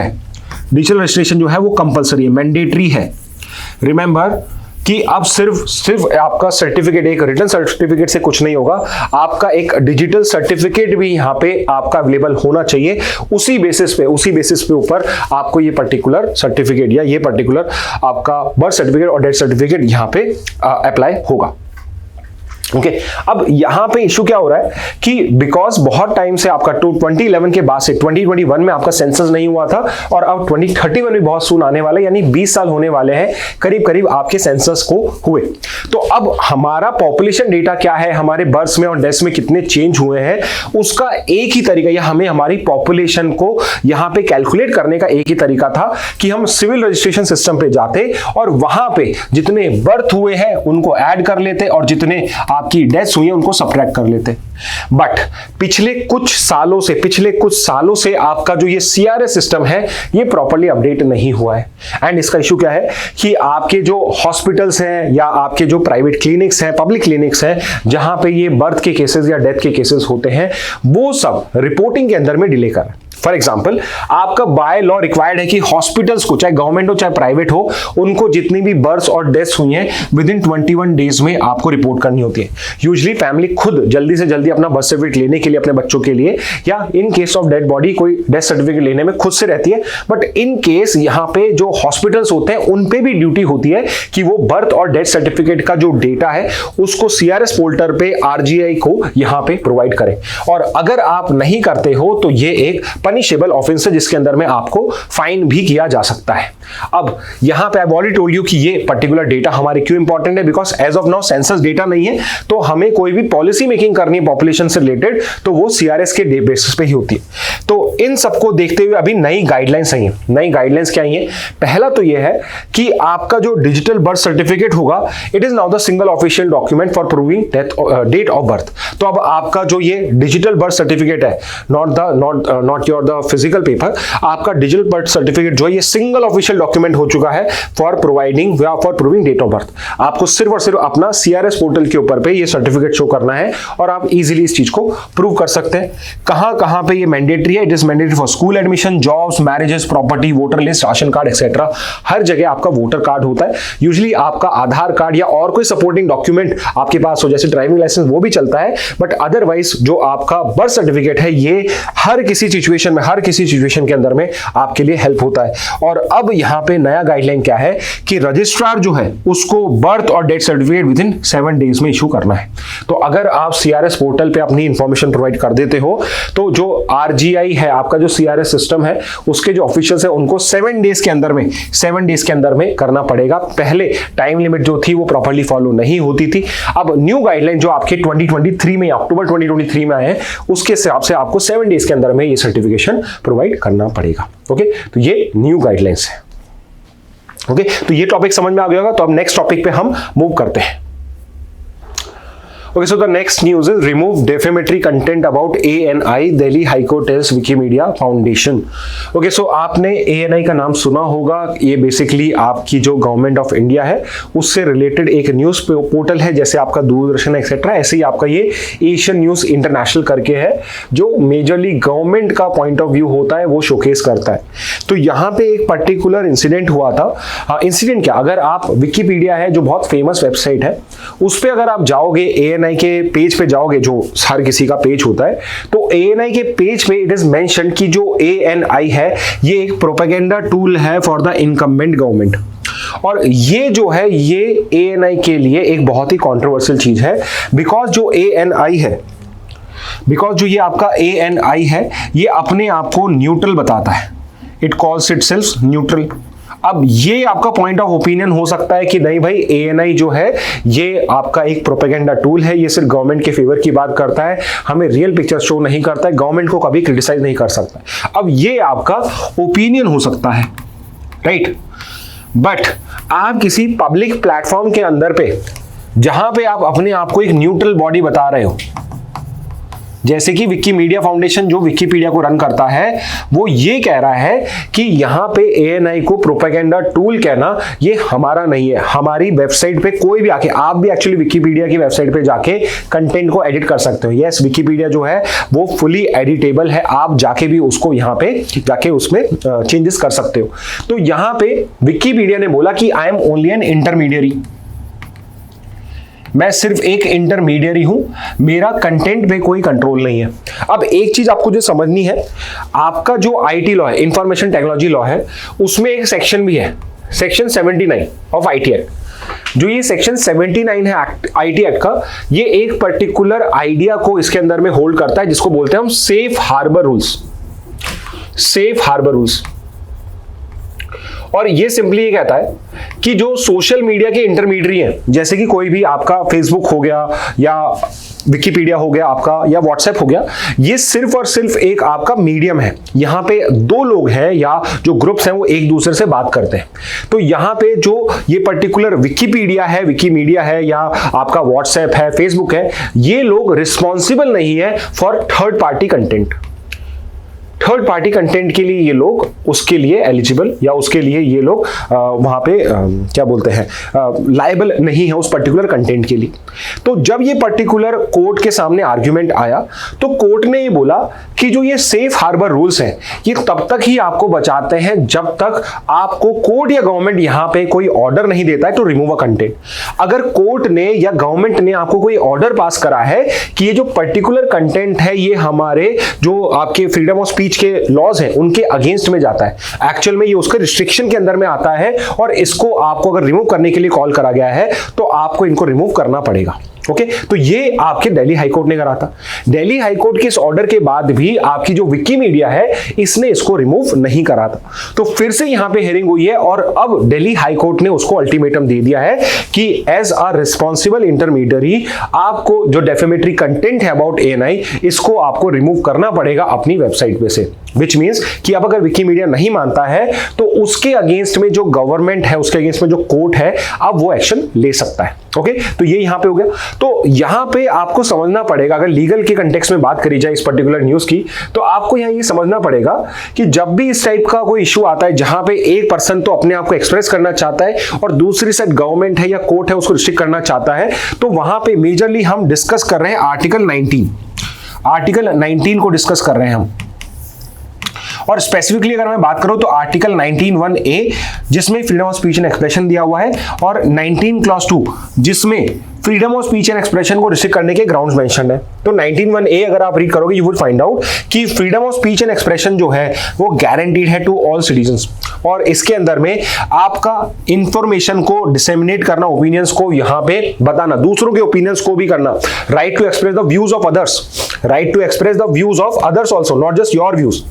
है वो कंपलसरी है, मैंडेटरी है। रिमेंबर कि अब सिर्फ आपका सर्टिफिकेट, एक रिटन सर्टिफिकेट से कुछ नहीं होगा, आपका एक डिजिटल सर्टिफिकेट भी यहाँ पे आपका अवेलेबल होना चाहिए। उसी बेसिस पे ऊपर आपको ये पर्टिकुलर सर्टिफिकेट या ये पर्टिकुलर आपका बर्थ सर्टिफिकेट और डेथ सर्टिफिकेट यहाँ पे अप्लाई होगा। ओके अब यहां पे इशू क्या हो रहा है कि बिकॉज बहुत टाइम से आपका 2011 के बाद से 2021 में आपका सेंसस नहीं हुआ था और अब 2031 में बहुत सून आने वाला है, यानी 20 साल होने वाले हैं करीब आपके सेंसस को हुए। तो अब हमारा पॉपुलेशन डेटा क्या है, हमारे बर्थ में और डेथ में कितने चेंज हुए हैं, उसका एक ही तरीका, या हमें हमारी पॉपुलेशन को यहां पे कैलकुलेट करने का एक ही तरीका था कि हम सिविल रजिस्ट्रेशन सिस्टम पे जाते और वहां पे जितने बर्थ हुए हैं उनको ऐड कर लेते और जितने आपकी डेथ्स हुई है उनको सब्ट्रैक्ट कर लेते। बट पिछले कुछ सालों से आपका जो ये सीआरएस सिस्टम है ये प्रॉपर्ली अपडेट नहीं हुआ है। एंड इसका इशू क्या है कि आपके जो हॉस्पिटल्स हैं या आपके जो प्राइवेट क्लिनिक्स हैं, पब्लिक क्लिनिक्स हैं, जहां पे ये बर्थ के केसेस या डेथ के केसेस होते हैं, वो सब रिपोर्टिंग के अंदर में डिले कर रहे हैं। फॉर एग्जाम्पल, आपका बाय लॉ रिक्वायर्ड है कि हॉस्पिटल्स को, चाहे गवर्नमेंट हो चाहे प्राइवेट हो, उनको जितनी भी बर्थ्स और डेथ्स हुई हैं विद इन 21 डेज में आपको रिपोर्ट करनी होती है। यूजुअली फैमिली खुद जल्दी से जल्दी अपना बर्थ सर्टिफिकेट लेने के लिए अपने बच्चों के लिए, या इन केस ऑफ डेड बॉडी कोई डेथ सर्टिफिकेट लेने में खुद से रहती है। बट इन केस यहाँ पे जो हॉस्पिटल्स होते हैं उन पे भी ड्यूटी होती है कि वो बर्थ और डेथ सर्टिफिकेट का जो डेटा है उसको सीआरएस पोर्टल पे आरजीआई को यहाँ पे प्रोवाइड करें। और अगर आप नहीं करते हो तो ये एक पनिशेबल ऑफेंस है जिसके अंदर में आपको फाइन भी किया जा सकता है। अब यहां पे I have already told you कि ये पर्टिकुलर डेटा हमारे क्यों इंपॉर्टेंट है, because as of now census data नहीं है, तो हमें कोई भी पॉलिसी मेकिंग करनी है पॉपुलेशन से रिलेटेड तो वो सीआरएस के बेसिस पे ही होती है। तो इन सबको देखते हुए अभी नई गाइडलाइंस आई हैं। नई गाइडलाइंस क्या आई है? पहला तो ये है कि आपका जो डिजिटल बर्थ सर्टिफिकेट होगा, it is now the single official document for proving date of birth. तो अब आपका जो ये डिजिटल बर्थ सर्टिफिकेट है, not your the physical paper, आपका डिजिटल बर्थ सर्टिफिकेट जो है ये सिंगल ऑफिशियल डॉक्यूमेंट हो चुका है फॉर प्रोवाइडिंग या for proving date of birth. आपको सिर्फ और सिर्फ अपना सीआरएस पोर्टल के ऊपर पे ये सर्टिफिकेट शो करना है और आप इजीली इस चीज को प्रूव कर सकते हैं। कहां पे ये मैंडेटरी है? It is mandatory for school admission, jobs, marriages, property, voter list, ration card etcetera. हर जगह आपका वोटर कार्ड होता है। यूजुअली आपका आधार कार्ड या और कोई सपोर्टिंग डॉक्यूमेंट आपके पास हो, जैसे ड्राइविंग लाइसेंस, वो भी चलता है। बट अदरवाइज जो आपका बर्थ सर्टिफिकेट है ये हर किसी सिचुएशन के अंदर में आपके लिए हेल्प होता है। और अब यहां पे नया गाइडलाइन क्या है कि रजिस्ट्रार जो है उसको बर्थ और death certificate with in 7 days में इशू करना है। तो अगर आप सीआरएस पोर्टल पे अपनी इंफॉर्मेशन प्रोवाइड कर देते हो तो जो आरजीआई है, आपका जो सीआरएस सिस्टम है, उसके जो ऑफिशियल्स है उनको 7 डेज के अंदर में करना पड़ेगा। पहले टाइम लिमिट जो थी वो प्रॉपर्ली फॉलो नहीं होती थी। अब न्यू गाइडलाइन जो आपके 2023 में, अक्टूबर 2023 में आए हैं, उसके हिसाब से आपको 7 डेज के अंदर में ये सर्टिफिकेशन प्रोवाइड करना पड़ेगा। ओके, तो ये न्यू गाइडलाइंस है। ओके, तो ये टॉपिक समझ में आ गया होगा। तो अब नेक्स्ट टॉपिक पे हम मूव करते हैं। Okay, so the next news is remove defamatory content about ANI, Delhi High Court tells Wikimedia Foundation. Okay, so आपने ANI का नाम सुना होगा। ये बेसिकली आपकी जो गवर्नमेंट ऑफ इंडिया है उससे रिलेटेड एक न्यूज पोर्टल है, जैसे आपका दूरदर्शन एक्सेट्रा, ऐसे ही आपका ये एशियन न्यूज इंटरनेशनल करके है जो मेजरली गवर्नमेंट का पॉइंट ऑफ व्यू होता है, वो शोकेस करता है। तो यहाँ पे एक पर्टिकुलर इंसिडेंट हुआ था। इंसिडेंट क्या, अगर आप विकिपीडिया है जो बहुत फेमस वेबसाइट है, उस पर अगर आप जाओगे, ANI के पेज पे जाओगे, जो हर किसी का पेज होता है, तो ANI के पेज पे इट इज मेंशन कि जो ANI है ये एक प्रोपेगेंडा टूल है फॉर द इनकम्बेंट गवर्नमेंट। और ये जो है ये ANI के लिए एक बहुत ही कंट्रोवर्शियल चीज है, बिकॉज जो ANI है, बिकॉज जो ये आपका ANI है ये अपने आप को न्यूट्रल बताता है। It calls itself neutral. अब ये आपका पॉइंट ऑफ ओपिनियन हो सकता है कि नहीं भाई, ANI जो है ये आपका एक प्रोपेगेंडा टूल है, ये सिर्फ गवर्नमेंट के फेवर की बात करता है, हमें रियल पिक्चर शो नहीं करता है, गवर्नमेंट को कभी क्रिटिसाइज नहीं कर सकता। अब ये आपका ओपिनियन हो सकता है, राइट? बट आप किसी पब्लिक प्लेटफॉर्म के अंदर पे, जहां पे आप अपने आप को एक न्यूट्रल बॉडी बता रहे हो, जैसे कि विकीमीडिया फाउंडेशन जो विकिपीडिया को रन करता है, वो ये कह रहा है कि यहाँ पे ANI को प्रोपेगेंडा टूल कहना ये हमारा नहीं है। हमारी वेबसाइट पे कोई भी आके, आप भी एक्चुअली विकिपीडिया की वेबसाइट पे जाके कंटेंट को एडिट कर सकते हो। यस, विकिपीडिया जो है वो फुली एडिटेबल है, आप जाके भी उसको यहाँ पे जाके उसमें चेंजेस कर सकते हो। तो यहाँ पे विकिपीडिया ने बोला कि I am only an intermediary, मैं सिर्फ एक इंटरमीडियरी हूं, मेरा कंटेंट पे कोई कंट्रोल नहीं है। अब एक चीज आपको जो समझनी है, आपका जो IT लॉ है, इंफॉर्मेशन टेक्नोलॉजी लॉ है, उसमें एक सेक्शन भी है, सेक्शन 79 ऑफ IT एक्ट। जो ये सेक्शन 79 है IT एक्ट का, ये एक पर्टिकुलर आइडिया को इसके अंदर में होल्ड करता है, जिसको बोलते हैं हम safe harbour rules. Safe harbour rules. और ये सिंपली ये कहता है कि जो सोशल मीडिया के इंटरमीडियरी हैं, जैसे कि कोई भी आपका फेसबुक हो गया या विकिपीडिया हो गया आपका या व्हाट्सएप हो गया, ये सिर्फ और सिर्फ एक आपका मीडियम है। यहाँ पे दो लोग हैं या जो ग्रुप्स हैं वो एक दूसरे से बात करते हैं। तो यहाँ पे जो ये पर्टिकुलर विकिपीडिया है, विकीमीडिया है या आपका व्हाट्सएप है, फेसबुक है, ये लोग रिस्पॉन्सिबल नहीं है for third party content. Third party content के लिए ये लोग उसके लिए एलिजिबल या उसके लिए ये लोग वहां पे क्या बोलते हैं, लायबल नहीं है उस पर्टिकुलर कंटेंट के लिए। तो जब ये पर्टिकुलर कोर्ट के सामने आर्ग्यूमेंट आया तो कोर्ट ने ये बोला कि जो ये सेफ हार्बर रूल्स हैं ये तब तक ही आपको बचाते हैं जब तक आपको कोर्ट या गवर्नमेंट यहां पे कोई ऑर्डर नहीं देता है टू रिमूव अ कंटेंट। अगर कोर्ट ने या गवर्नमेंट ने आपको कोई ऑर्डर पास करा है कि ये जो पर्टिकुलर कंटेंट है ये हमारे जो आपके फ्रीडम ऑफ स्पीच के लॉज हैं उनके अगेंस्ट में जाता है, एक्चुअल में ये उसके रिस्ट्रिक्शन के अंदर में आता है और इसको आपको अगर रिमूव करने के लिए कॉल करा गया है तो आपको इनको रिमूव करना पड़ेगा। ओके, तो ये आपके दिल्ली हाईकोर्ट ने करा था। दिल्ली हाईकोर्ट के इस ऑर्डर के बाद भी आपकी जो विकीमीडिया है इसने इसको रिमूव नहीं करा था। तो फिर से यहां पे हियरिंग हुई है और अब दिल्ली हाईकोर्ट ने उसको अल्टीमेटम दे दिया है कि एज अ रिस्पॉन्सिबल इंटरमीडियरी आपको जो डेफेमेटरी कंटेंट है अबाउट एएनआई इसको आपको रिमूव करना पड़ेगा अपनी वेबसाइट पे से। विच मीन्स कि अब अगर विकीमीडिया नहीं मानता है तो उसके अगेंस्ट में जो गवर्नमेंट है, उसके अगेंस्ट में जो कोर्ट है, अब वो एक्शन ले सकता है। ओके, तो ये यहां पे हो गया। तो यहां पे आपको समझना पड़ेगा, अगर लीगल के कंटेक्स्ट में बात करी जाए इस पर्टिकुलर न्यूज की, तो आपको यहां ये समझना पड़ेगा कि जब भी इस टाइप का कोई इशू आता है जहां पे एक पर्सन तो अपने आप को एक्सप्रेस करना चाहता है और दूसरी साइड गवर्नमेंट है या कोर्ट है उसको रिस्ट्रिक्ट करना चाहता है, तो वहां पे मेजरली हम डिस्कस कर रहे हैं आर्टिकल 19 को डिस्कस कर रहे हैं हम। और स्पेसिफिकली अगर मैं बात करूं तो आर्टिकल 19(1)(a जिसमें freedom of speech and expression दिया हुआ है और 19 क्लॉज 2 जिसमें freedom of speech and expression को रिस्ट्रिक्ट करने के ग्राउंड्स मेंशन है। तो 19(1)(a अगर आप रीड करोगे यू वुड फाइंड आउट कि freedom of speech and expression जो है वो गारंटीड है टू ऑल सिटीजंस और इसके अंदर में आपका इंफॉर्मेशन को डिसेमिनेट करना, ओपिनियंस को यहां पे बताना, दूसरों के ओपिनियंस को भी करना, right to express the views of others, right to express the views of others also, not just your views,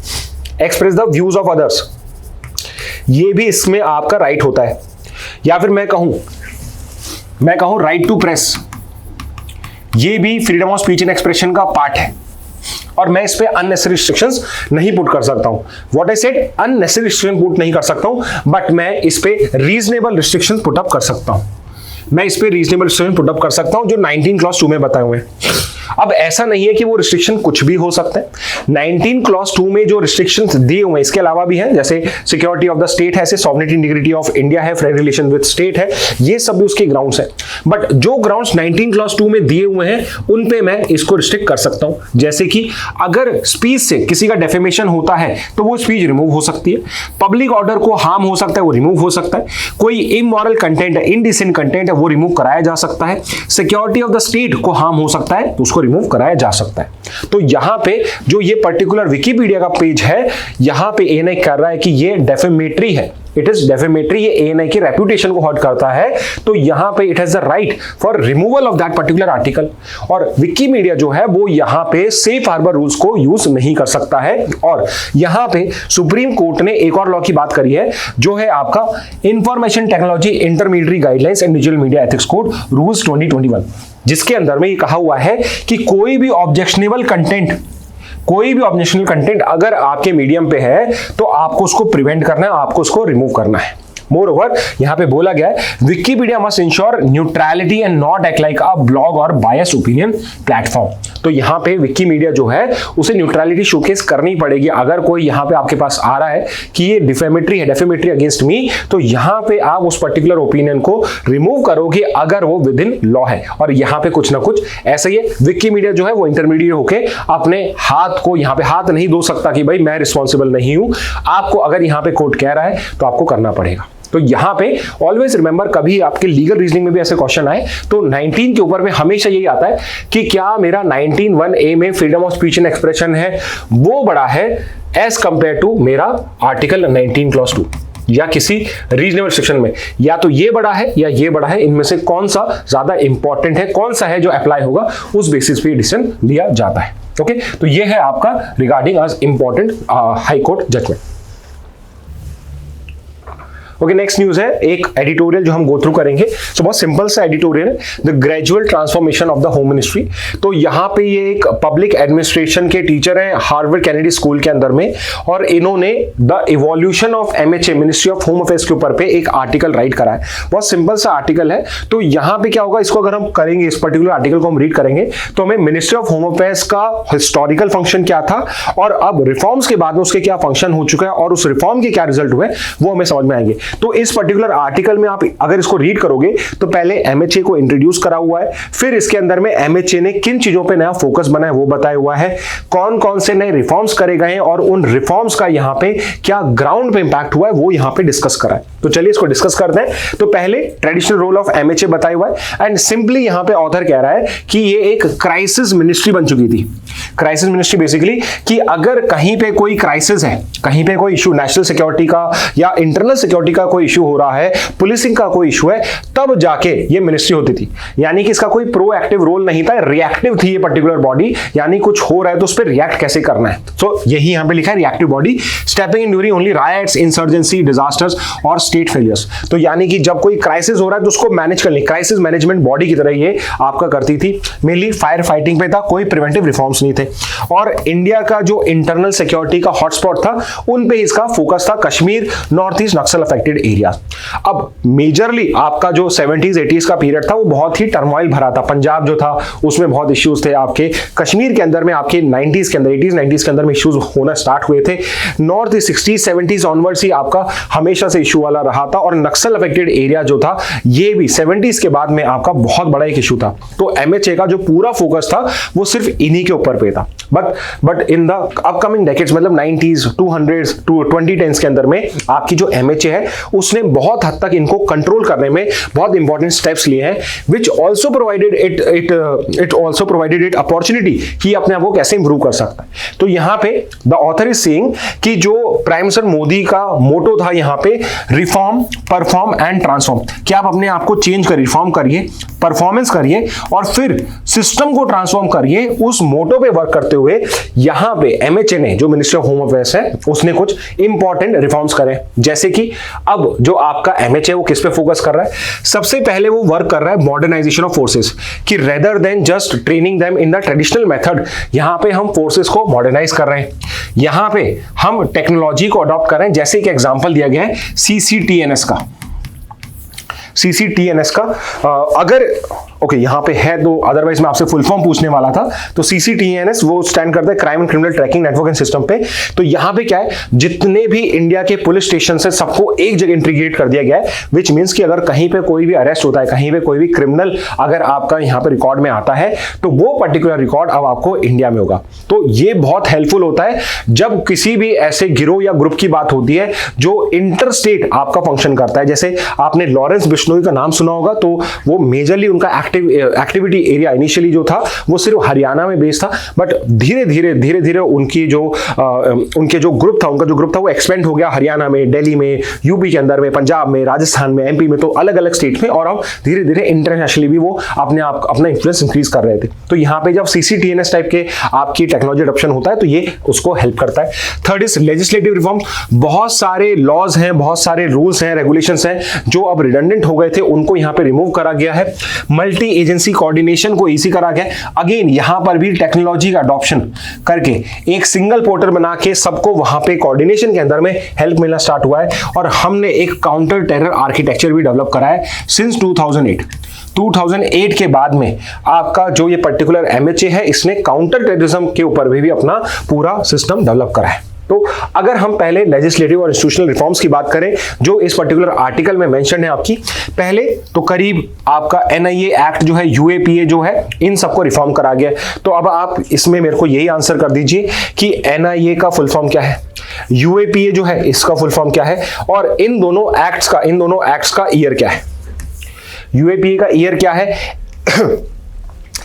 express the views of others, ये भी इसमें आपका राइट होता है। या फिर मैं कहूं राइट टू प्रेस, ये भी freedom of speech and expression का पार्ट है और मैं इस पे अननेसेसरी रिस्ट्रिक्शंस नहीं पुट कर सकता हूं। What I said, unnecessary restriction put नहीं कर सकता हूं, बट मैं इस पे रीजनेबल रिस्ट्रिक्शंस पुट अप कर सकता हूं। मैं इस पे रीजनेबल रिस्ट्रिक्शन पुट अप कर सकता हूं जो 19 क्लॉज 2 में बताए हुए हैं। अब ऐसा नहीं है कि वो रिस्ट्रिक्शन कुछ भी हो सकता है। 19 क्लॉज 2 में जो रिस्ट्रिक्शंस दिए हुए हैं इसके अलावा भी हैं, जैसे सिक्योरिटी ऑफ द स्टेट है, सॉवरेनिटी इंटीग्रिटी ऑफ इंडिया है, फ्रेंड रिलेशन विद स्टेट है, ये सब भी उसके ग्राउंड्स हैं। बट जो ग्राउंड्स 19 क्लॉज 2 में दिए हुए हैं उन पे मैं इसको रिस्ट्रिक्ट कर सकता हूं। जैसे कि अगर स्पीच से किसी का डेफेमेशन होता है तो वो स्पीच रिमूव हो सकती है, पब्लिक ऑर्डर को हार्म हो सकता है वो रिमूव हो सकता है, कोई इमोरल कंटेंट है, इनडिसेंट कंटेंट है वो रिमूव कराया जा सकता है, सिक्योरिटी ऑफ द स्टेट को हार्म हो सकता है तो उसको रिमूव कराया जा सकता है। तो यहां पे जो ये पर्टिकुलर विकिपीडिया का पेज है यहां पे एएनआई कर रहा है कि ये डेफेमेटरी है, इट इज डेफेमेटरी, ये एएनआई की रेपुटेशन को हर्ट करता है, तो यहां पे it has the right for removal of that particular article. और विकिमीडिया जो है वो यहां पे सेफ हार्बर रूल्स को यूज नहीं कर सकता है। और यहां पे सुप्रीम कोर्ट ने एक और लॉ की बात करी है जो है आपका information technology intermediate guidelines and digital media ethics code rules 2021, जिसके अंदर में ये कहा हुआ है कि कोई भी ऑब्जेक्शनेबल कंटेंट अगर आपके मीडियम पे है तो आपको उसको प्रिवेंट करना है, आपको उसको रिमूव करना है। मोर ओवर यहां पे बोला गया है Wikipedia must ensure neutrality and not act like a blog और बायस ओपिनियन प्लेटफॉर्म। तो यहां पे विकिमीडिया जो है उसे न्यूट्रलिटी शोकेस करनी पड़ेगी। अगर कोई यहां पे आपके पास आ रहा है कि ये डिफेमेटरी है, डेफेमेटरी अगेंस्ट मी, तो यहां पे आप उस पर्टिकुलर ओपिनियन को रिमूव करोगे अगर वो विद इन लॉ है। और यहां पे कुछ ना कुछ ऐसा ही है, विकिमीडिया जो है वो इंटरमीडिएट होके अपने हाथ को यहां पे हाथ नहीं धो सकता कि भाई मैं रिस्पॉन्सिबल नहीं हूं। आपको अगर यहां पे कोर्ट कह रहा है तो आपको करना पड़ेगा। तो यहां पे ऑलवेज रिमेंबर, कभी आपके लीगल रीजनिंग में भी ऐसे क्वेश्चन आए तो 19 के ऊपर में हमेशा यही आता है कि क्या मेरा 19(1)(a में freedom of speech and expression है वो बड़ा है एज कंपेयर टू मेरा आर्टिकल 19 क्लॉज 2 या किसी रीजनेबल सेक्शन में, या तो ये बड़ा है या ये बड़ा है, इनमें से कौन सा ज्यादा इंपॉर्टेंट है, कौन सा है जो अप्लाई होगा, उस बेसिस पे डिसीजन लिया जाता है। ओके, तो ये है आपका रिगार्डिंग आज important high court judgment. Okay, next news है एक एडिटोरियल जो हम गो थ्रू करेंगे। सो बहुत सिंपल सा एडिटोरियल है, the gradual transformation of the home ministry. तो यहाँ पे ये एक पब्लिक एडमिनिस्ट्रेशन के टीचर हैं हार्वर्ड कैनेडी स्कूल के अंदर में, और इन्होंने the evolution of MHA ministry of home affairs के ऊपर पे एक आर्टिकल राइट करा है। बहुत सिंपल सा आर्टिकल है। तो यहाँ पे क्या होगा, इसको अगर हम करेंगे, इस पर्टिकुलर आर्टिकल को हम रीड करेंगे तो हमें मिनिस्ट्री ऑफ होम अफेयर्स का हिस्टोरिकल फंक्शन क्या था और अब रिफॉर्म्स के बाद में उसके क्या फंक्शन हो चुका है और उस रिफॉर्म के क्या रिजल्ट हुए वो हमें समझ में आएंगे। तो इस पर्टिकुलर आर्टिकल में आप अगर इसको रीड करोगे तो पहले MHA को इंट्रोड्यूस करा हुआ है, फिर इसके अंदर में MHA ने किन चीजों पे नया फोकस बनाया वो बताया हुआ है, कौन कौन से नए रिफॉर्म्स करे गए हैं और उन रिफॉर्म्स का यहाँ पे क्या ग्राउंड पे इंपैक्ट हुआ है वो यहाँ पे डिस्कस करा है। तो चलिए इसको डिस्कस करते हैं। तो पहले ट्रेडिशनल रोल ऑफ MHA बताया हुआ है एंड सिंपली यहाँ पे ऑथर कह रहा है कि ये एक क्राइसिस मिनिस्ट्री बन चुकी थी। क्राइसिस मिनिस्ट्री बेसिकली कि अगर कहीं पे कोई क्राइसिस है, कहीं पे कोई इशू नेशनल सिक्योरिटी का या इंटरनल सिक्योरिटी का कोई इशू हो रहा है, पुलिसिंग का कोई इशू है, तब जाके ये मिनिस्ट्री होती थी। यानी कि इसका कोई प्रोएक्टिव रोल नहीं था, रिएक्टिव थी ये पर्टिकुलर बॉडी। यानी कुछ हो रहा है तो उस पर रिएक्ट कैसे करना है। तो यही यहाँ पे लिखा है, reactive body stepping in during only rights, insurgency, disasters और स्टेट फेलियर्स। तो यानी कि जब कोई क्राइसिस हो रहा है तो उसको मैनेज करने, क्राइसिस मैनेजमेंट बॉडी की तरह ये आपका करती थी। मेनली फायर फाइटिंग पे था, कोई प्रिवेंटिव रिफॉर्म्स नहीं थे। और इंडिया का जो इंटरनल सिक्योरिटी का हॉटस्पॉट था उन पे इसका फोकस था, कश्मीर, नॉर्थ ईस्ट नक्सल अफेक्टेड एरिया। अब मेजरली आपका जो 70s 80s का पीरियड था वो बहुत ही टर्मोइल भरा था। पंजाब जो था उसमें बहुत इश्यूज थे, आपके कश्मीर के अंदर में आपके 90s के अंदर 80s 90s के अंदर में इश्यूज होना स्टार्ट हुए थे। नॉर्थ 60s 70s ऑनवर्ड्स ही आपका हमेशा से इशू वाला रहा था और नक्सल अफेक्टेड एरिया जो था ये भी 70s के बाद में आपका बहुत बड़ा एक इशू था। तो MHA का जो पूरा फोकस था वो सिर्फ इन्हीं के ऊपर पे था। But in the upcoming decades, मतलब 90s 200s 2010s के अंदर में आपकी जो MHA है उसने बहुत हद तक इनको कंट्रोल करने में बहुत इंपॉर्टेंट स्टेप्स लिए हैं, which also provided it opportunity कि अपने आप को कैसे इंप्रूव कर सकता है। तो यहाँ पे द ऑथर इज सेइंग कि जो प्राइम मिनिस्टर मोदी का मोटो था यहाँ पे, रिफॉर्म, परफॉर्म एंड ट्रांसफॉर्म, कि आप अपने आप को चेंज करिए, रिफॉर्म करिए, परफॉर्मेंस करिए और फिर सिस्टम को ट्रांसफॉर्म करिए। उस मोटो पे वर्क करते हुए यहाँ पे MHA ने, जो मिनिस्ट्री ऑफ होम अफेयर्स है, उसने कुछ इंपॉर्टेंट रिफॉर्म्स करे। जैसे कि अब जो आपका MHA वो किस पे फोकस कर रहा है, सबसे पहले वो वर्क कर रहा है मॉडर्नाइजेशन ऑफ फोर्सेस, कि rather than just training them in the traditional method, यहाँ पे हम फोर्सेस को मॉडर्नाइज कर रहे हैं, यहाँ पे हम टेक्नोलॉजी को अडॉप्ट कर रहे हैं। जैसे एक एग्जांपल दिया गया है CCTNS का, CCTNS का अगर ओके यहाँ पे है तो अदरवाइज मैं आपसे फुल फॉर्म पूछने वाला था। तो CCTNS वो स्टैंड करता है crime and criminal tracking network and system पे। तो यहाँ पे क्या है, जितने भी इंडिया के पुलिस स्टेशन है सबको एक जगह इंटीग्रेट कर दिया गया है, विच मीन्स कि अगर कहीं पे कोई भी अरेस्ट होता है, कहीं पे कोई भी क्रिमिनल अगर आपका यहाँ पे रिकॉर्ड में आता है तो वो पर्टिकुलर रिकॉर्ड अब आपको इंडिया में होगा। तो ये बहुत हेल्पफुल होता है जब किसी भी ऐसे गिरोह या ग्रुप की बात होती है जो इंटर स्टेट आपका फंक्शन करता है। जैसे आपने लॉरेंस बिश्नोई का नाम सुना होगा, तो वो मेजरली उनका एक्टिविटी एरिया इनिशियली जो था वो सिर्फ हरियाणा में बेस्ड था, बट धीरे धीरे उनकी जो उनके जो ग्रुप था, उनका जो ग्रुप था वो एक्सपेंड हो गया हरियाणा में, दिल्ली में, यूपी के अंदर में, पंजाब में, राजस्थान में, MP में, तो अलग अलग स्टेट में, और अब धीरे धीरे इंटरनेशनली भी वो अपना इन्फ्लुएंस इंक्रीज कर रहे थे। तो यहाँ पे जब CCTNS टाइप के आपकी टेक्नोलॉजी अडॉप्शन होता है तो ये उसको हेल्प करता है। Third is legislative reform. बहुत सारे लॉज हैं, बहुत सारे रूल्स हैं, रेगुलेशंस हैं जो अब रिडंडेंट हो गए थे, उनको यहाँ पे रिमूव करा गया है। मल्टी एजेंसी कोऑर्डिनेशन को इजी करा गया। अगेन यहां पर भी टेक्नोलॉजी का अडॉप्शन करके एक सिंगल पोर्टल बना के सबको वहां पे कोऑर्डिनेशन के अंदर में हेल्प मिलना स्टार्ट हुआ है। और हमने एक काउंटर टेरर आर्किटेक्चर भी डेवलप करा है सिंस 2008 के बाद में आपका जो ये पर्टिकुलर MHA है इसने काउंटर टेररिज्म के ऊपर भी अपना पूरा सिस्टम डेवलप करा है। तो अगर हम पहले लेजिस्लेटिव और इंस्टीट्यूशनल रिफॉर्म्स की बात करें जो इस पर्टिकुलर आर्टिकल में मेंशन है आपकी, पहले तो करीब आपका NIA एक्ट जो है, UAPA जो है, इन सबको रिफॉर्म करा गया। तो अब आप इसमें मेरे को यही आंसर कर दीजिए कि NIA का फुल फॉर्म क्या है, UAPA जो है इसका फुल फॉर्म क्या है, और इन दोनों एक्ट्स का ईयर क्या है। UAPA का ईयर क्या है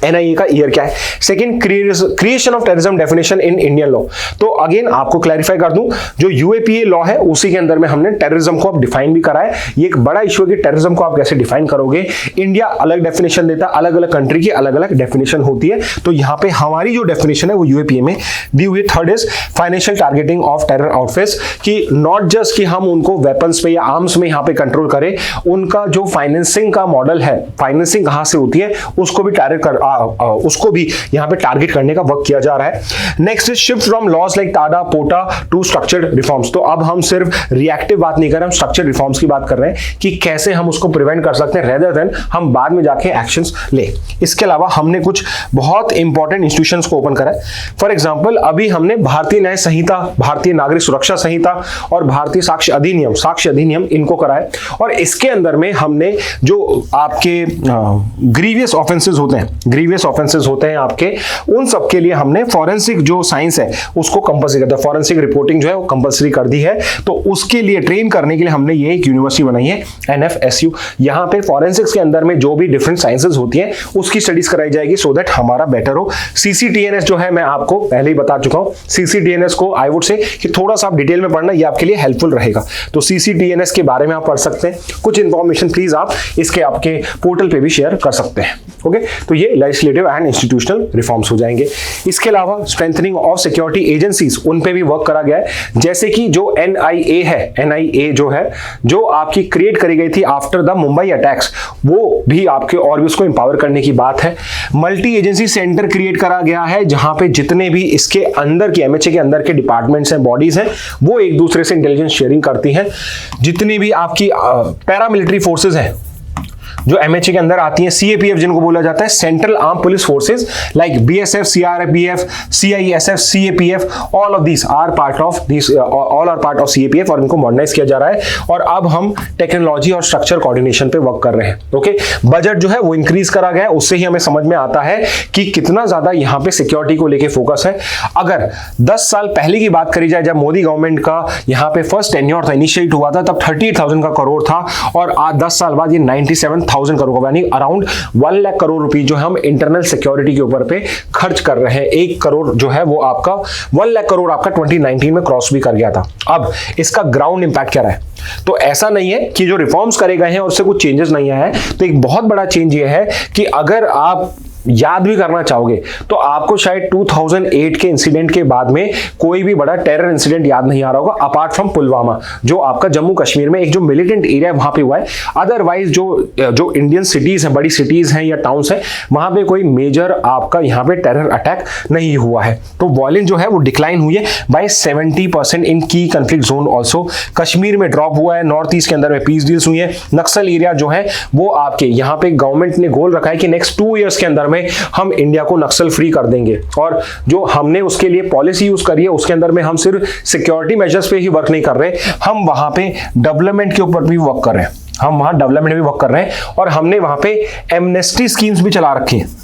NIA का ईयर क्या है। Second, creation of terrorism definition in Indian law. तो अगेन आपको क्लैरिफाई कर दूं, जो UAPA लॉ है उसी के अंदर में हमने टेररिज्म को अब डिफाइन भी करा है। ये एक बड़ा इशू है कि टेररिज्म को आप कैसे डिफाइन करोगे। इंडिया अलग डेफिनेशन देता है, अलग अलग कंट्री की अलग अलग डेफिनेशन होती है। तो यहां पे हमारी जो डेफिनेशन है वो UAPA में दी हुई। Third is financial targeting of terror outfits, कि नॉट जस्ट कि हम उनको वेपन्स पे या आर्म्स में यहां पे कंट्रोल करें, उनका जो फाइनेंसिंग का मॉडल है, फाइनेंसिंग कहां से होती है उसको भी उसको भी यहां पे टारगेट करने का वर्क किया जा रहा है। Next is shift from laws like TADA POTA to structured reforms. तो अब हम सिर्फ रिएक्टिव बात नहीं कर रहे, हम स्ट्रक्चर्ड रिफॉर्म्स की बात कर रहे हैं कि कैसे हम उसको प्रिवेंट कर सकते हैं, रेदर देन हम बाद में जाके एक्शंस ले। इसके अलावा हमने कुछ बहुत इंपॉर्टेंट इंस्टीट्यूशंस को ओपन करा है। फॉर एग्जांपल अभी हमने भारतीय न्याय संहिता, भारतीय नागरिक सुरक्षा संहिता और भारतीय साक्ष्य अधिनियम इनको करा है। और इसके अंदर में हमने जो आपके ग्रीवियस ऑफेंसेस होते हैं आपके, उन सब के लिए हमने फॉरेंसिक जो साइंस है उसको कंपल्सरी कर दिया, फॉरेंसिक रिपोर्टिंग जो है वो कंपल्सरी कर दी है। तो उसके लिए ट्रेन करने के लिए हमने ये एक यूनिवर्सिटी बनाई है NFSU। यहाँ पे फॉरेंसिक्स के अंदर में जो भी डिफरेंट साइंसेस होती हैं उसकी स्टडीज कराई जाएगी, सो दैट हमारा बेटर हो। CCTNS जो है मैं आपको पहले ही बता चुका हूं, CCTNS को आई वुड से कि थोड़ा सा आप डिटेल में पढ़ना, ये आपके लिए हेल्पफुल रहेगा। तो CCTNS के बारे में आप पढ़ सकते हैं, कुछ इंफॉर्मेशन प्लीज आप इसके आपके पोर्टल पे भी शेयर कर सकते हैं। ओके, तो ये लेजिस्लेटिव एंड इंस्टीट्यूशनल रिफॉर्म्स हो जाएंगे। इसके अलावा स्ट्रेंथनिंग ऑफ सिक्योरिटी एजेंसीज, उन पे भी वर्क करा गया है। जैसे कि जो NIA है, NIA जो है, जो आपकी क्रिएट करी गई थी आफ्टर द मुंबई अटैक्स, वो भी आपके और भी उसको एम्पावर करने की बात है। मल्टी एजेंसी सेंटर क्रिएट करा गया है, जहां पे जितने भी इसके अंदर के MHA के अंदर के डिपार्टमेंट्स हैं, बॉडीज हैं, वो एक दूसरे से इंटेलिजेंस शेयरिंग करती हैं। जितनी भी आपकी पैरामिलिट्री फोर्सेज हैं जो MHA के अंदर आती हैं, CAPF जिनको बोला जाता है, central arm police forces like BSF, CRPF, CISF, CAPF, all of this are part of CAPF, और इनको मॉडर्नाइज किया जा रहा है। और अब हम टेक्नोलॉजी और स्ट्रक्चर कोऑर्डिनेशन पे वर्क कर रहे हैं। ओके, बजट जो है वो इंक्रीज करा गया है, उससे ही हमें समझ में आता है कि कितना ज्यादा यहाँ पे सिक्योरिटी को लेके फोकस है। अगर 10 साल पहले की बात करी जाए, जब मोदी गवर्नमेंट का यहाँ पे फर्स्ट टेन्योर था, इनिशिएट हुआ था, तब 38,000 का करोड़ था, और आज 10 साल बाद ये 97,000 करोड़, यानी अराउंड 1 लाख करोड़ रुपए जो हम इंटरनल सिक्योरिटी के ऊपर पे खर्च कर रहे हैं। 1 करोड़ जो है वो आपका 1 लाख करोड़ आपका 2019 में क्रॉस भी कर गया था। अब इसका ग्राउंड इंपैक्ट क्या रहा है? तो ऐसा नहीं है कि जो रिफॉर्म्स करे गए हैं और उससे कुछ चेंजेस नहीं आया है। तो एक बहुत बड़ा चेंज ये है कि अगर आप याद भी करना चाहोगे तो आपको शायद 2008 के इंसिडेंट के बाद में कोई भी बड़ा टेरर इंसिडेंट याद नहीं आ रहा होगा, अपार्ट फ्रॉम पुलवामा, जो आपका जम्मू कश्मीर में एक जो मिलिटेंट एरिया है वहां पे हुआ है। अदरवाइज जो इंडियन सिटीज हैं, बड़ी सिटीज हैं या टाउन्स हैं, वहां पे कोई मेजर आपका यहाँ पे टेरर अटैक नहीं हुआ है। तो वॉयलेंस जो है वो डिक्लाइन हुई है बाय 70% इन की कंफ्लिक्ट जोन। ऑल्सो कश्मीर में ड्रॉप हुआ है, नॉर्थ ईस्ट के अंदर में पीस डील्स हुई है। नक्सल एरिया जो है वो आपके यहाँ पे गवर्नमेंट ने गोल रखा है कि नेक्स्ट 2 ईयर्स के अंदर हम इंडिया को नक्सल फ्री कर देंगे। और जो हमने उसके लिए पॉलिसी यूज करी है उसके अंदर में हम सिर्फ सिक्योरिटी मेजर्स पे ही वर्क नहीं कर रहे, हम वहां पे डेवलपमेंट के ऊपर भी वर्क कर रहे हैं, हम वहां डेवलपमेंट भी वर्क कर रहे हैं। और हमने वहां पे एमनेस्टी स्कीम्स भी चला रखी है,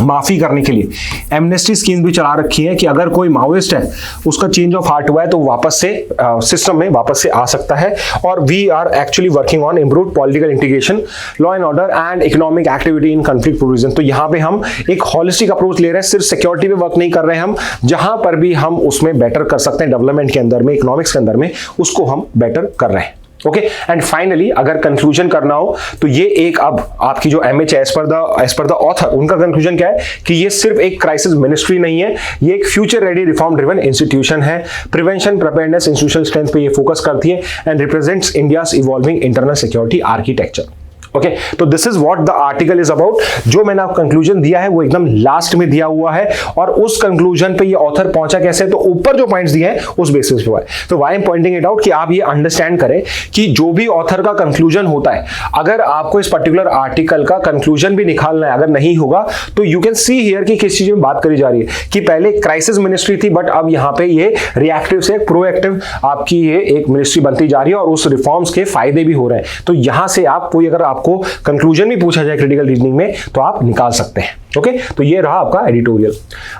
माफी करने के लिए एमनेस्टी स्कीम भी चला रखी है कि अगर कोई माओइस्ट है उसका चेंज ऑफ हार्ट हुआ है तो वापस से सिस्टम में वापस से आ सकता है। और we are actually working on improve political integration, law and order and economic activity in conflict provision. तो यहाँ पे हम एक हॉलिस्टिक अप्रोच ले रहे हैं, सिर्फ सिक्योरिटी पे वर्क नहीं कर रहे हैं हम, जहां पर भी हम उसमें बेटर कर सकते हैं डेवलपमेंट के अंदर में, इकोनॉमिक्स के अंदर में, उसको हम बेटर कर रहे हैं। ओके, एंड फाइनली अगर कंक्लूजन करना हो तो ये एक अब आपकी जो MHA as per the author, उनका कंक्लूजन क्या है कि ये सिर्फ एक क्राइसिस मिनिस्ट्री नहीं है, ये एक future ready reform driven institution है। प्रिवेंशन, प्रिपेयर्डनेस, इंस्टीट्यूशनल स्ट्रेंथ पे ये फोकस करती है and represents India's evolving internal security architecture. Okay, तो this is what the article is about. जो मैंने आपको कंक्लूजन दिया है वो एकदम लास्ट में दिया हुआ है, और उस कंक्लूजन पे ये ऑथर पहुंचा कैसे, तो ऊपर जो पॉइंट्स दिए हैं उस बेसिस पे हुआ है। तो why I am pointing it out कि आप ये अंडरस्टैंड करें कि जो भी ऑथर का कंक्लूजन होता है, अगर आपको इस पर्टिकुलर आर्टिकल का कंक्लूजन भी निकालना है, अगर नहीं होगा तो यू कैन सी हियर कि किस चीज में बात करी जा रही है कि पहले क्राइसिस मिनिस्ट्री थी, बट अब यहाँ पे ये रिएक्टिव से प्रोएक्टिव आपकी ये एक मिनिस्ट्री बनती जा रही है और उस रिफॉर्म्स के फायदे भी हो रहे हैं। तो यहां से आप कोई अगर आपको आपको कंक्लूजन भी पूछा जाए क्रिटिकल रीजनिंग में तो आप निकाल सकते हैं। ओके, तो ये रहा आपका एडिटोरियल।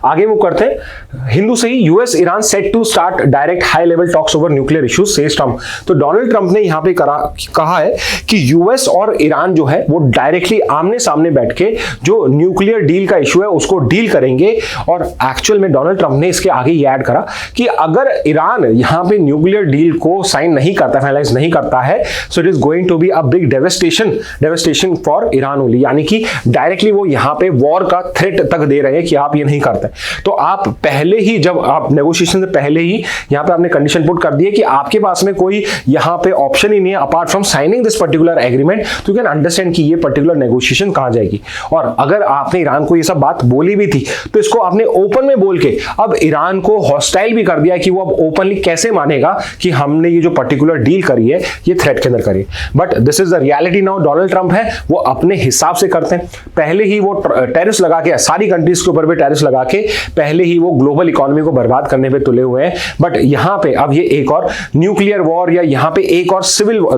आगे मूव करते हैं हिंदू से ही। US Iran set to start direct high level talks over nuclear issues says Trump. तो डोनाल्ड ट्रंप ने यहां पे कहा है कि यूएस और ईरान जो है वो डायरेक्टली आमने सामने बैठ के जो न्यूक्लियर डील का इशू है उसको डील करेंगे। और एक्चुअल में डोनाल्ड ट्रंप ने इसके आगे ये ऐड करा कि अगर ईरान यहां पे न्यूक्लियर डील को साइन नहीं करता, फाइनलाइज नहीं करता है, so it is going to be a big devastation for Iran only. यानी कि डायरेक्टली वो यहां पे वॉर का थ्रेट तक दे रहे हैं कि आप ये नहीं करते। तो आप पहले ही, जब आप नेगोशिएशन से पहले ही यहां पे आपने कंडीशन पुट कर दी है कि आपके पास में कोई यहां पे ऑप्शन ही नहीं है apart from signing this particular agreement, तो यू कैन अंडरस्टैंड कि ये पर्टिकुलर नेगोशिएशन कहां जाएगी। और अगर आपने ईरान को ये सब बात बोली भी थी तो इसको आपने ओपन में बोल के अब ईरान को हॉस्टाइल भी कर दिया कि वो अब ओपनली कैसे मानेगा कि हमने ये जो पर्टिकुलर डील करी है ये थ्रेट के अंदर करी। But this is the reality now. Donald Trump है वो अपने हिसाब से करते हैं। पहले ही वो टैरिफ्स लगा के, सारी कंट्रीज के ऊपर भी टैरिफ्स लगा के पहले ही वो ग्लोबल इकोनॉमी को बर्बाद करने पे तुले हुए हैं। बट यहां पे अब ये एक और न्यूक्लियर वॉर या यहां पे एक और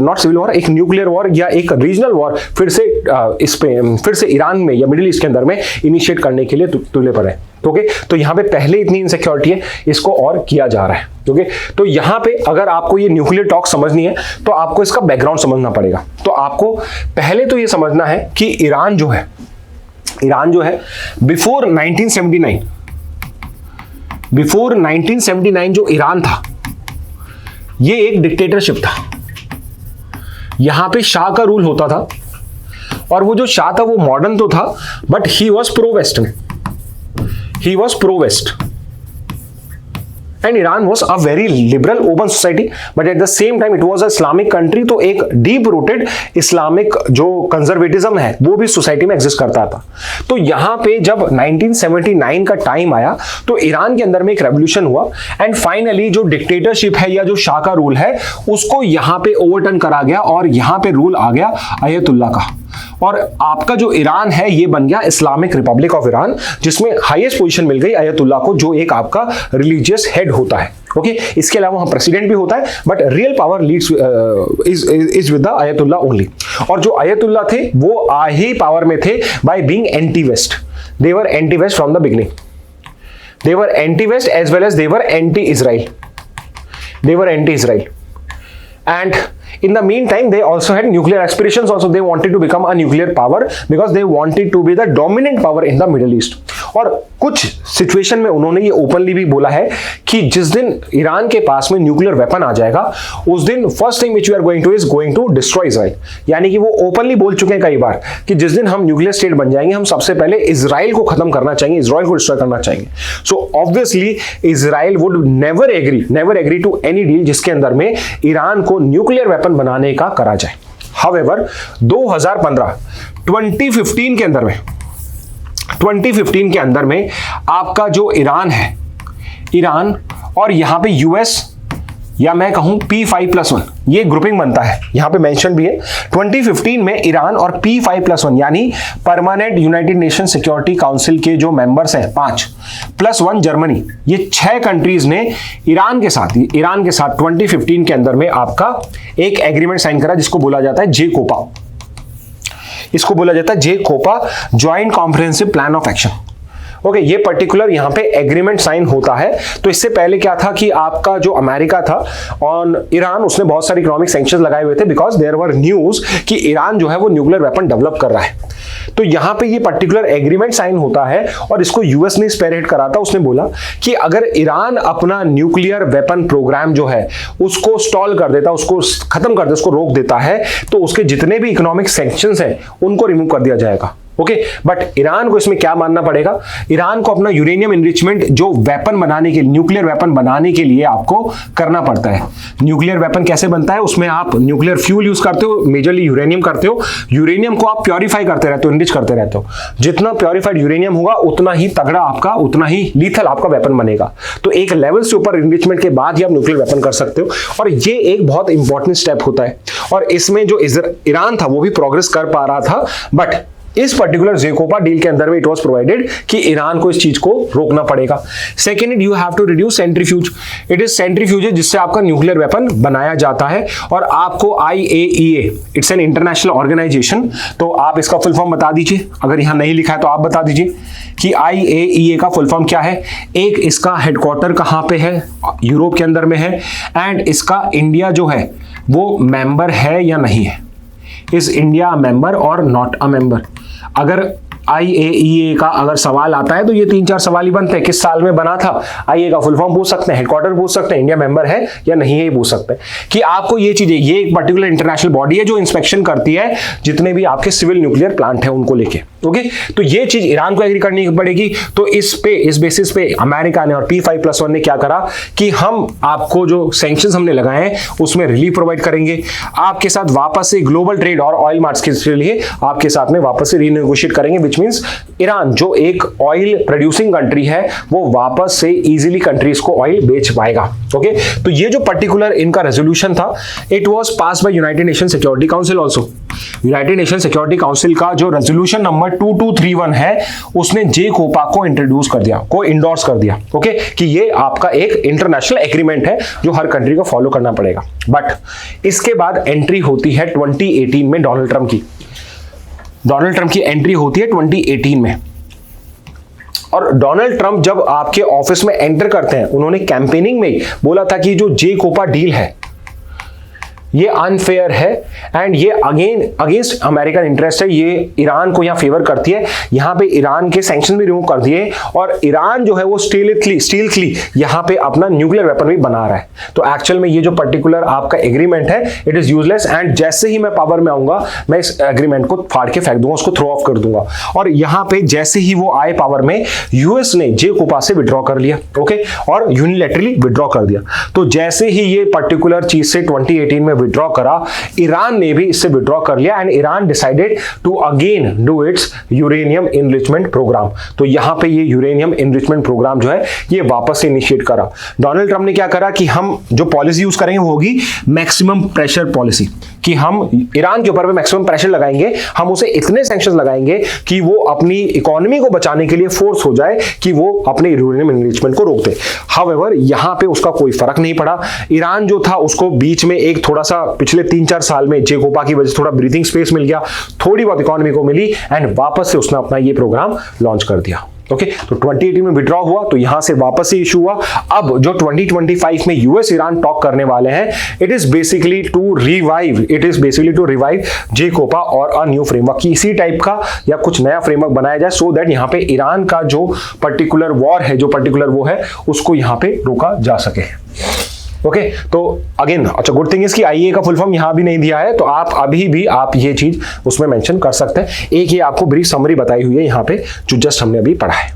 नॉट सिविल वॉर, एक न्यूक्लियर वॉर या एक रीजनल वॉर फिर से ईरान में या मिडिल ईस्ट के अंदर में इनिशिएट करने के लिए तुले पड़े। ओके, तो यहां पे पहले इतनी इनसिक्योरिटी है, इसको और किया जा रहा है। ओके, तो यहां पे अगर आपको ये न्यूक्लियर टॉक समझनी है तो आपको इसका बैकग्राउंड समझना पड़ेगा। तो आपको पहले तो ये समझना है कि ईरान जो है बिफोर 1979 जो ईरान था ये एक डिक्टेटरशिप था। यहां पे शाह का रूल होता था और वो जो शाह था वो मॉडर्न तो था but he was pro western, he was pro west and Iran was a very liberal open society but at the same time it was a Islamic country. तो एक डीप रूटेड इस्लामिक जो conservatism है वो भी society में exist करता था। तो यहां पे जब 1979 का टाइम आया तो ईरान के अंदर में एक रेवोल्यूशन हुआ एंड फाइनली जो डिक्टेटरशिप है या जो शाह का रूल है उसको यहां पे ओवरटर्न करा गया और यहां पे रूल आ गया अयतुल्ला का। और आपका जो ईरान है ये बन गया इस्लामिक रिपब्लिक ऑफ ईरान, जिसमें हाईएस्ट पोजीशन मिल गई अयतुल्ला को जो एक आपका रिलीजियस हेड होता है। ओके, इसके अलावा वहां प्रेसिडेंट भी होता है but real power leads is with the ayatollah only. और जो अयतुल्ला थे वो ही पावर में थे by being anti west. They were anti west from the beginning, they were anti west as well as they were anti Israel, and in the meantime they also had nuclear aspirations also. They wanted to become a nuclear power because they wanted to be the dominant power in the Middle East. और कुछ situation में उन्होंने ये openly भी बोला है कि जिस दिन ईरान के पास में न्यूक्लियर वेपन आ जाएगा उस दिन first thing which we are going to destroy Israel. यानी कि वो ओपनली बोल चुके हैं कई बार कि जिस दिन हम न्यूक्लियर स्टेट बन जाएंगे हम सबसे पहले इजराइल को खत्म करना चाहेंगे, इजराइल को डिस्ट्रॉय करना चाहेंगे। So obviously Israel would never agree to any deal जिसके अंदर में ईरान को न्यूक्लियर वेपन बनाने का करा जाए। हाउएवर 2015 के अंदर में आपका जो ईरान और यहां पे यूएस या मैं कहूं P5+1 ये ग्रुपिंग बनता है, यहां पे मेंशन भी है। 2015 में ईरान और P5+1 यानी permanent United Nation Security council के जो मेंबर्स हैं 5+1 जर्मनी, ये 6 कंट्रीज ने ईरान के साथ 2015 के अंदर में आपका एक एग्रीमेंट साइन करा जिसको बोला जाता है JCPOA। इसको बोला जाता है JCPOA, joint comprehensive plan of action. Okay, ये पर्टिकुलर यहां पे एग्रीमेंट साइन होता है। तो इससे पहले क्या था कि आपका जो अमेरिका था ऑन ईरान उसने बहुत सारे इकोनॉमिक सैंक्शंस लगाए हुए थे बिकॉज देयर वर न्यूज कि ईरान जो है वो न्यूक्लियर वेपन डेवलप कर रहा है। तो यहां पे ये पर्टिकुलर एग्रीमेंट साइन होता है और इसको यूएस ने स्पेयरहेड करा था। उसने बोला कि अगर ईरान अपना न्यूक्लियर वेपन प्रोग्राम जो है उसको स्टॉल कर देता, उसको खत्म कर देता, उसको रोक देता है तो उसके जितने भी इकोनॉमिक सैंक्शंस हैं उनको रिमूव कर दिया जाएगा। ओके, बट ईरान को इसमें क्या मानना पड़ेगा, ईरान को अपना यूरेनियम एनरिचमेंट जो वेपन बनाने के न्यूक्लियर वेपन बनाने के लिए आपको करना पड़ता है। न्यूक्लियर वेपन कैसे बनता है, उसमें आप न्यूक्लियर फ्यूल यूज करते हो, मेजरली यूरेनियम करते हो। यूरेनियम को आप प्योरीफाई करते रहते हो, एनरिच करते रहते हो। जितना प्योरीफाइड यूरेनियम होगा उतना ही तगड़ा आपका, उतना ही लीथल आपका वेपन बनेगा। तो एक लेवल से ऊपर एनरिचमेंट के बाद ही आप न्यूक्लियर वेपन कर सकते हो और ये एक बहुत इंपॉर्टेंट स्टेप होता है। और इसमें जो ईरान था वो भी प्रोग्रेस कर पा रहा था बट इस पर्टिकुलर ज़ेकोपा डील के अंदर में इट वाज प्रोवाइडेड कि ईरान को इस चीज को रोकना पड़ेगा। Second, you have to reduce centrifuge. It is centrifuge जिससे आपका न्यूक्लियर वेपन बनाया जाता है। और आपको IAEA, it's an international organisation, तो आप इसका फुल फॉर्म बता दीजिए, अगर यहां नहीं लिखा है तो आप बता दीजिए कि IAEA का फुल फॉर्म क्या है। एक, इसका हेडक्वार्टर कहां पे है, यूरोप के अंदर में है, एंड इसका इंडिया जो है वो मेंबर है या नहीं है। इज इंडिया अ मेंबर और नॉट अ मेंबर? अगर IAEA का अगर सवाल आता है तो ये 3-4 सवाल ही बनते हैं। किस साल में बना था, IA का फुल फॉर्म पूछ सकते हैं, हेडक्वार्टर पूछ सकते हैं, इंडिया मेंबर है या नहीं है ये पूछ सकते हैं। कि आपको ये चीजें, ये एक पर्टिकुलर इंटरनेशनल बॉडी है जो इंस्पेक्शन करती है जितने भी आपके सिविल न्यूक्लियर प्लांट है उनको लेके। ओके, तो ये चीज ईरान को एग्री करनी पड़ेगी। तो इस बेसिस पे अमेरिका ने और P5+1 ने क्या करा कि हम आपको जो सैंक्शंस हमने लगाए हैं उसमें रिलीफ प्रोवाइड करेंगे, आपके साथ वापस से ग्लोबल ट्रेड और ऑयल मार्केट्स के लिए आपके साथ में वापस से रीनेगोशिएट करेंगे, विच मींस ईरान जो एक ऑयल प्रोड्यूसिंग कंट्री है वो वापस से इजीली कंट्रीज को ऑयल बेच पाएगा। ओके, तो ये जो पर्टिकुलर इनका रेजोल्यूशन था, it was pass by United Nation Security Council also. United Nation Security Council का जो रेजोल्यूशन नंबर 2231 है उसने ज़ेकोपा को इंट्रोड्यूस कर दिया, को इंडोर्स कर दिया। ओके, कि ये आपका एक इंटरनेशनल एग्रीमेंट है जो हर कंट्री को फॉलो करना पड़ेगा। बट इसके बाद एंट्री होती है 2018 में डोनाल्ड ट्रंप की। डोनाल्ड ट्रंप की एंट्री होती है 2018 में। और डोनाल्ड ट्रंप जब आपके ऑफिस में एंटर करते हैं, उन्होंने कैंपेनिंग में बोला था कि जो ज़ेकोपा डील है ये अनफेयर है एंड ये अगेंस्ट अमेरिकन इंटरेस्ट है, ये ईरान को यहाँ फेवर करती है। यहाँ पे ईरान के सैंक्शन भी रिमूव कर दिए और ईरान जो है वो स्टीलथली यहाँ पे अपना न्यूक्लियर वेपन भी बना रहा है। तो एक्चुअल में ये जो पर्टिकुलर आपका एग्रीमेंट है इट इज यूजलेस एंड जैसे ही मैं पावर में आऊंगा मैं इस एग्रीमेंट को फाड़ के फेंक दूंगा, उसको थ्रो ऑफ कर दूंगा। और यहाँ पे जैसे ही वो आए पावर में, यूएस ने ज़ेकोपा से विड्रॉ कर लिया। ओके, और यूनिलैटरली विड्रॉ कर दिया। तो जैसे ही ये पर्टिकुलर चीज से 2018 में विड्रॉ करा, ईरान ने भी इससे विड्रॉ कर लिया and Iran decided to again do its uranium enrichment programme. तो यहां पे ये यूरेनियम इनरिचमेंट प्रोग्राम जो है ये वापस से इनिशिएट करा। डोनाल्ड ट्रंप ने क्या करा कि हम जो पॉलिसी यूज करेंगे वो होगी मैक्सिमम प्रेशर पॉलिसी, कि हम ईरान के ऊपर में मैक्सिमम प्रेशर लगाएंगे, हम उसे इतने सैंक्शंस लगाएंगे कि वो अपनी इकोनॉमी को बचाने के लिए फोर्स हो जाए कि वो अपने यूरेनियम एनरिचमेंट को रोक दे। हाउएवर यहां पे उसका कोई फर्क नहीं पड़ा। ईरान जो था उसको बीच में एक थोड़ा सा पिछले 3-4 साल में ज़ेकोपा की वजह से थोड़ा ब्रीथिंग स्पेस मिल गया, थोड़ी बहुत इकोनॉमी को मिली एंड वापस से उसने अपना ये प्रोग्राम लॉन्च कर दिया। ओके, तो 2018 में विड्रॉ हुआ तो यहां से वापस से इशू हुआ। अब जो 2025 में यूएस ईरान टॉक करने वाले हैं, it is basically to revive JCPOA और अ न्यू फ्रेमवर्क, की इसी टाइप का या कुछ नया फ्रेमवर्क बनाया जाए सो दैट यहां पे ईरान का जो पर्टिकुलर वॉर है, जो पर्टिकुलर वो है, उसको यहां पे रोका जा सके। ओके, तो अगेन अच्छा गुड थिंग इज कि IAEA का फुल फॉर्म यहां भी नहीं दिया है, तो आप अभी भी आप ये चीज उसमें मेंशन कर सकते हैं। एक ये आपको ब्रीफ समरी बताई हुई है यहां पे जो जस्ट हमने अभी पढ़ा है।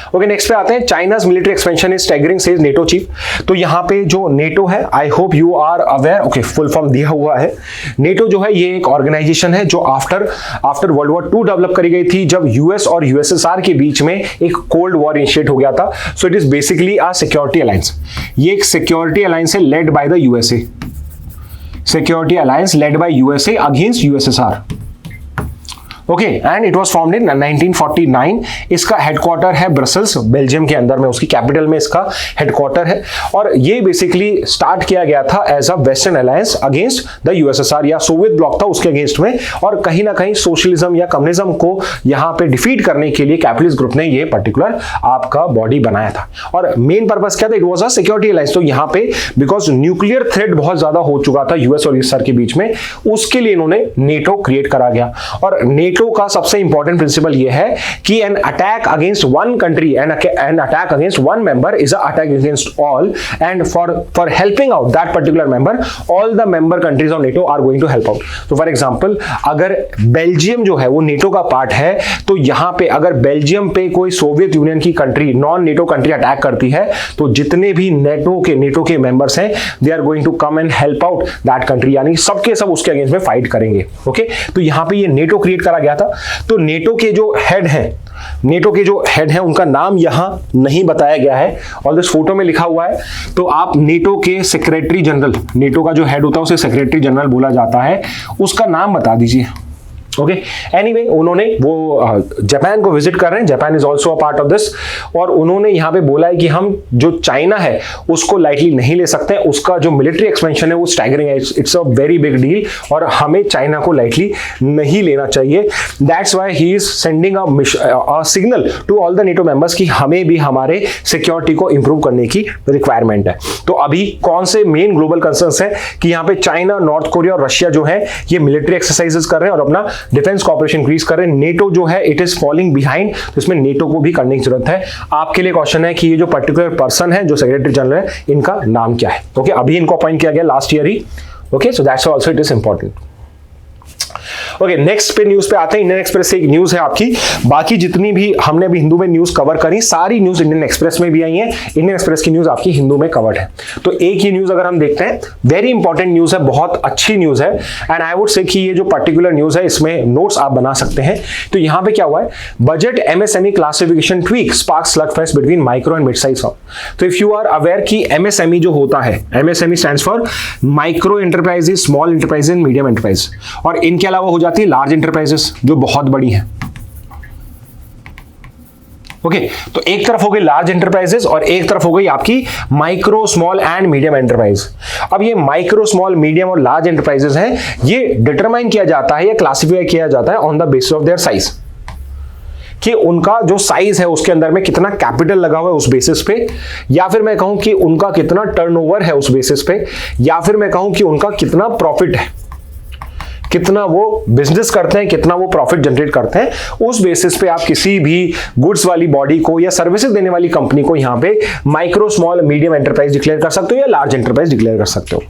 ओके, नेक्स्ट पे आते हैं। China's military expansion is staggering says NATO chief. तो यहाँ पे जो नेटो है, I hope you are aware. Okay, full form दिया हुआ है। नेटो जो है ये एक ऑर्गेनाइजेशन है जो आफ्टर वर्ल्ड वॉर 2 डेवलप करी गई थी, जब यूएस और यूएसएसआर के बीच में एक कोल्ड वॉर इनिशिएट हो गया था। सो it is basically a security alliance. ये एक सिक्योरिटी अलायंस है led by the USA, security alliance led by USA against USSR. Okay, and it was formed in 1949। इसका हेडक्वार्टर है ब्रसेल्स, बेल्जियम के अंदर में, उसकी कैपिटल में इसका हेडक्वार्टर है। और ये बेसिकली स्टार्ट किया गया था as a western alliance against the USSR, या सोवियत ब्लॉक था उसके अगेंस्ट में। और कहीं ना कहीं सोशलिज्म या कम्युनिज्म को यहाँ पे डिफीट करने के लिए कैपिटलिस्ट ग्रुप ने ये पर्टिकुलर आपका बॉडी बनाया था। और मेन पर्पस क्या था? It was a security alliance. तो यहाँ पे बिकॉज न्यूक्लियर थ्रेट बहुत ज्यादा हो चुका था यूएस और यूएसएसआर के बीच में, उसके लिए इन्होंने नेटो क्रिएट करा गया। और नेटो का सबसे इंपॉर्टेंट प्रिंसिपल यह है कि an attack against one country and an attack against one member is a attack against all, and for helping out that particular member all the member countries of NATO are going to help out. तो for example अगर Belgium जो है वो NATO का part है, तो यहां पे अगर बेल्जियम पे कोई सोवियत यूनियन की country, non NATO country attack करती है, तो जितने भी नेटो के मेंबर्स हैं they are going to come and help out that country, यानी सबके सब उसके अगेंस्ट में फाइट करेंगे। ओके, तो यहां पे ये नेटो क्रिएट करा गया था। तो नेटो के जो हेड हैं उनका नाम यहां नहीं बताया गया है और दिस फोटो में लिखा हुआ है। तो आप नेटो के सेक्रेटरी जनरल, नेटो का जो हेड होता है उसे सेक्रेटरी जनरल बोला जाता है, उसका नाम बता दीजिए। ओके एनीवे उन्होंने वो जापान को विजिट कर रहे हैं, Japan is also a part of this, और उन्होंने यहाँ पे बोला है कि हम जो चाइना है उसको लाइटली नहीं ले सकते, उसका जो मिलिट्री एक्सपेंशन है वो स्टैगरिंग है, it's a very big deal, और हमें चाइना को लाइटली नहीं लेना चाहिए। That's why he is sending a signal to all the NATO members कि हमें भी हमारे सिक्योरिटी को इंप्रूव करने की रिक्वायरमेंट है। तो अभी कौन से मेन ग्लोबल कंसर्न्स है कि यहाँ पे चाइना, नॉर्थ कोरिया और रशिया जो है ये मिलिट्री एक्सरसाइजेस कर रहे हैं और अपना डिफेंस कॉर्पोरेशन इंक्रीज कर रहे हैं। नेटो जो है इट इज फॉलिंग बिहाइंड, तो इसमें नेटो को भी करने की जरूरत है। आपके लिए क्वेश्चन है कि ये जो पर्टिकुलर पर्सन है जो सेक्रेटरी जनरल है इनका नाम क्या है। ओके अभी इनको अपॉइंट किया गया last year he. Okay so that's also it is important. Okay next पे न्यूज पे आते हैं। इंडियन एक्सप्रेस से एक न्यूज है आपकी, बाकी जितनी भी हमने अभी हिंदू में न्यूज कवर करी सारी न्यूज इंडियन एक्सप्रेस में भी आई है, इंडियन एक्सप्रेस की न्यूज आपकी हिंदू में कवर्ड है। तो एक ही न्यूज अगर हम देखते हैं, वेरी इंपॉर्टेंट न्यूज है, बहुत अच्छी न्यूज है, एंड आई वुड से कि ये जो पर्टिकुलर न्यूज है इसमें नोट्स आप बना सकते हैं। तो यहां पे क्या हुआ है, budget MSME classification tweak sparks slugfest between micro and mid size firm. तो इफ यू आर अवेयर कि एमएसएमई जो होता है, MSME stands for micro enterprises, small enterprises and medium enterprise, और इनके अलावा हो जाती है लार्ज एंटरप्राइजेस जो बहुत बड़ी हैं। ओके तो एक तरफ हो गई लार्ज एंटरप्राइजेस और एक तरफ हो गई आपकी micro, small and medium enterprise. अब ये माइक्रो, स्मॉल, मीडियम और लार्ज एंटरप्राइजेस हैं, ये डिटरमाइन किया जाता है या क्लासिफाई किया जाता है on the basis of their size, कि उनका जो साइज है उसके अंदर में कितना कैपिटल लगा हुआ है उस बेसिस पे, या फिर मैं कहूं कि उनका कितना टर्नओवर है उस बेसिस पे, या फिर मैं कहूं कि उनका कितना प्रॉफिट है, कितना वो बिजनेस करते हैं, कितना वो प्रॉफिट जनरेट करते हैं, उस बेसिस पे आप किसी भी गुड्स वाली बॉडी को या सर्विसेज देने वाली कंपनी को यहां पे micro, small, medium enterprise declare कर सकते हो या लार्ज एंटरप्राइज डिक्लेयर कर सकते हो।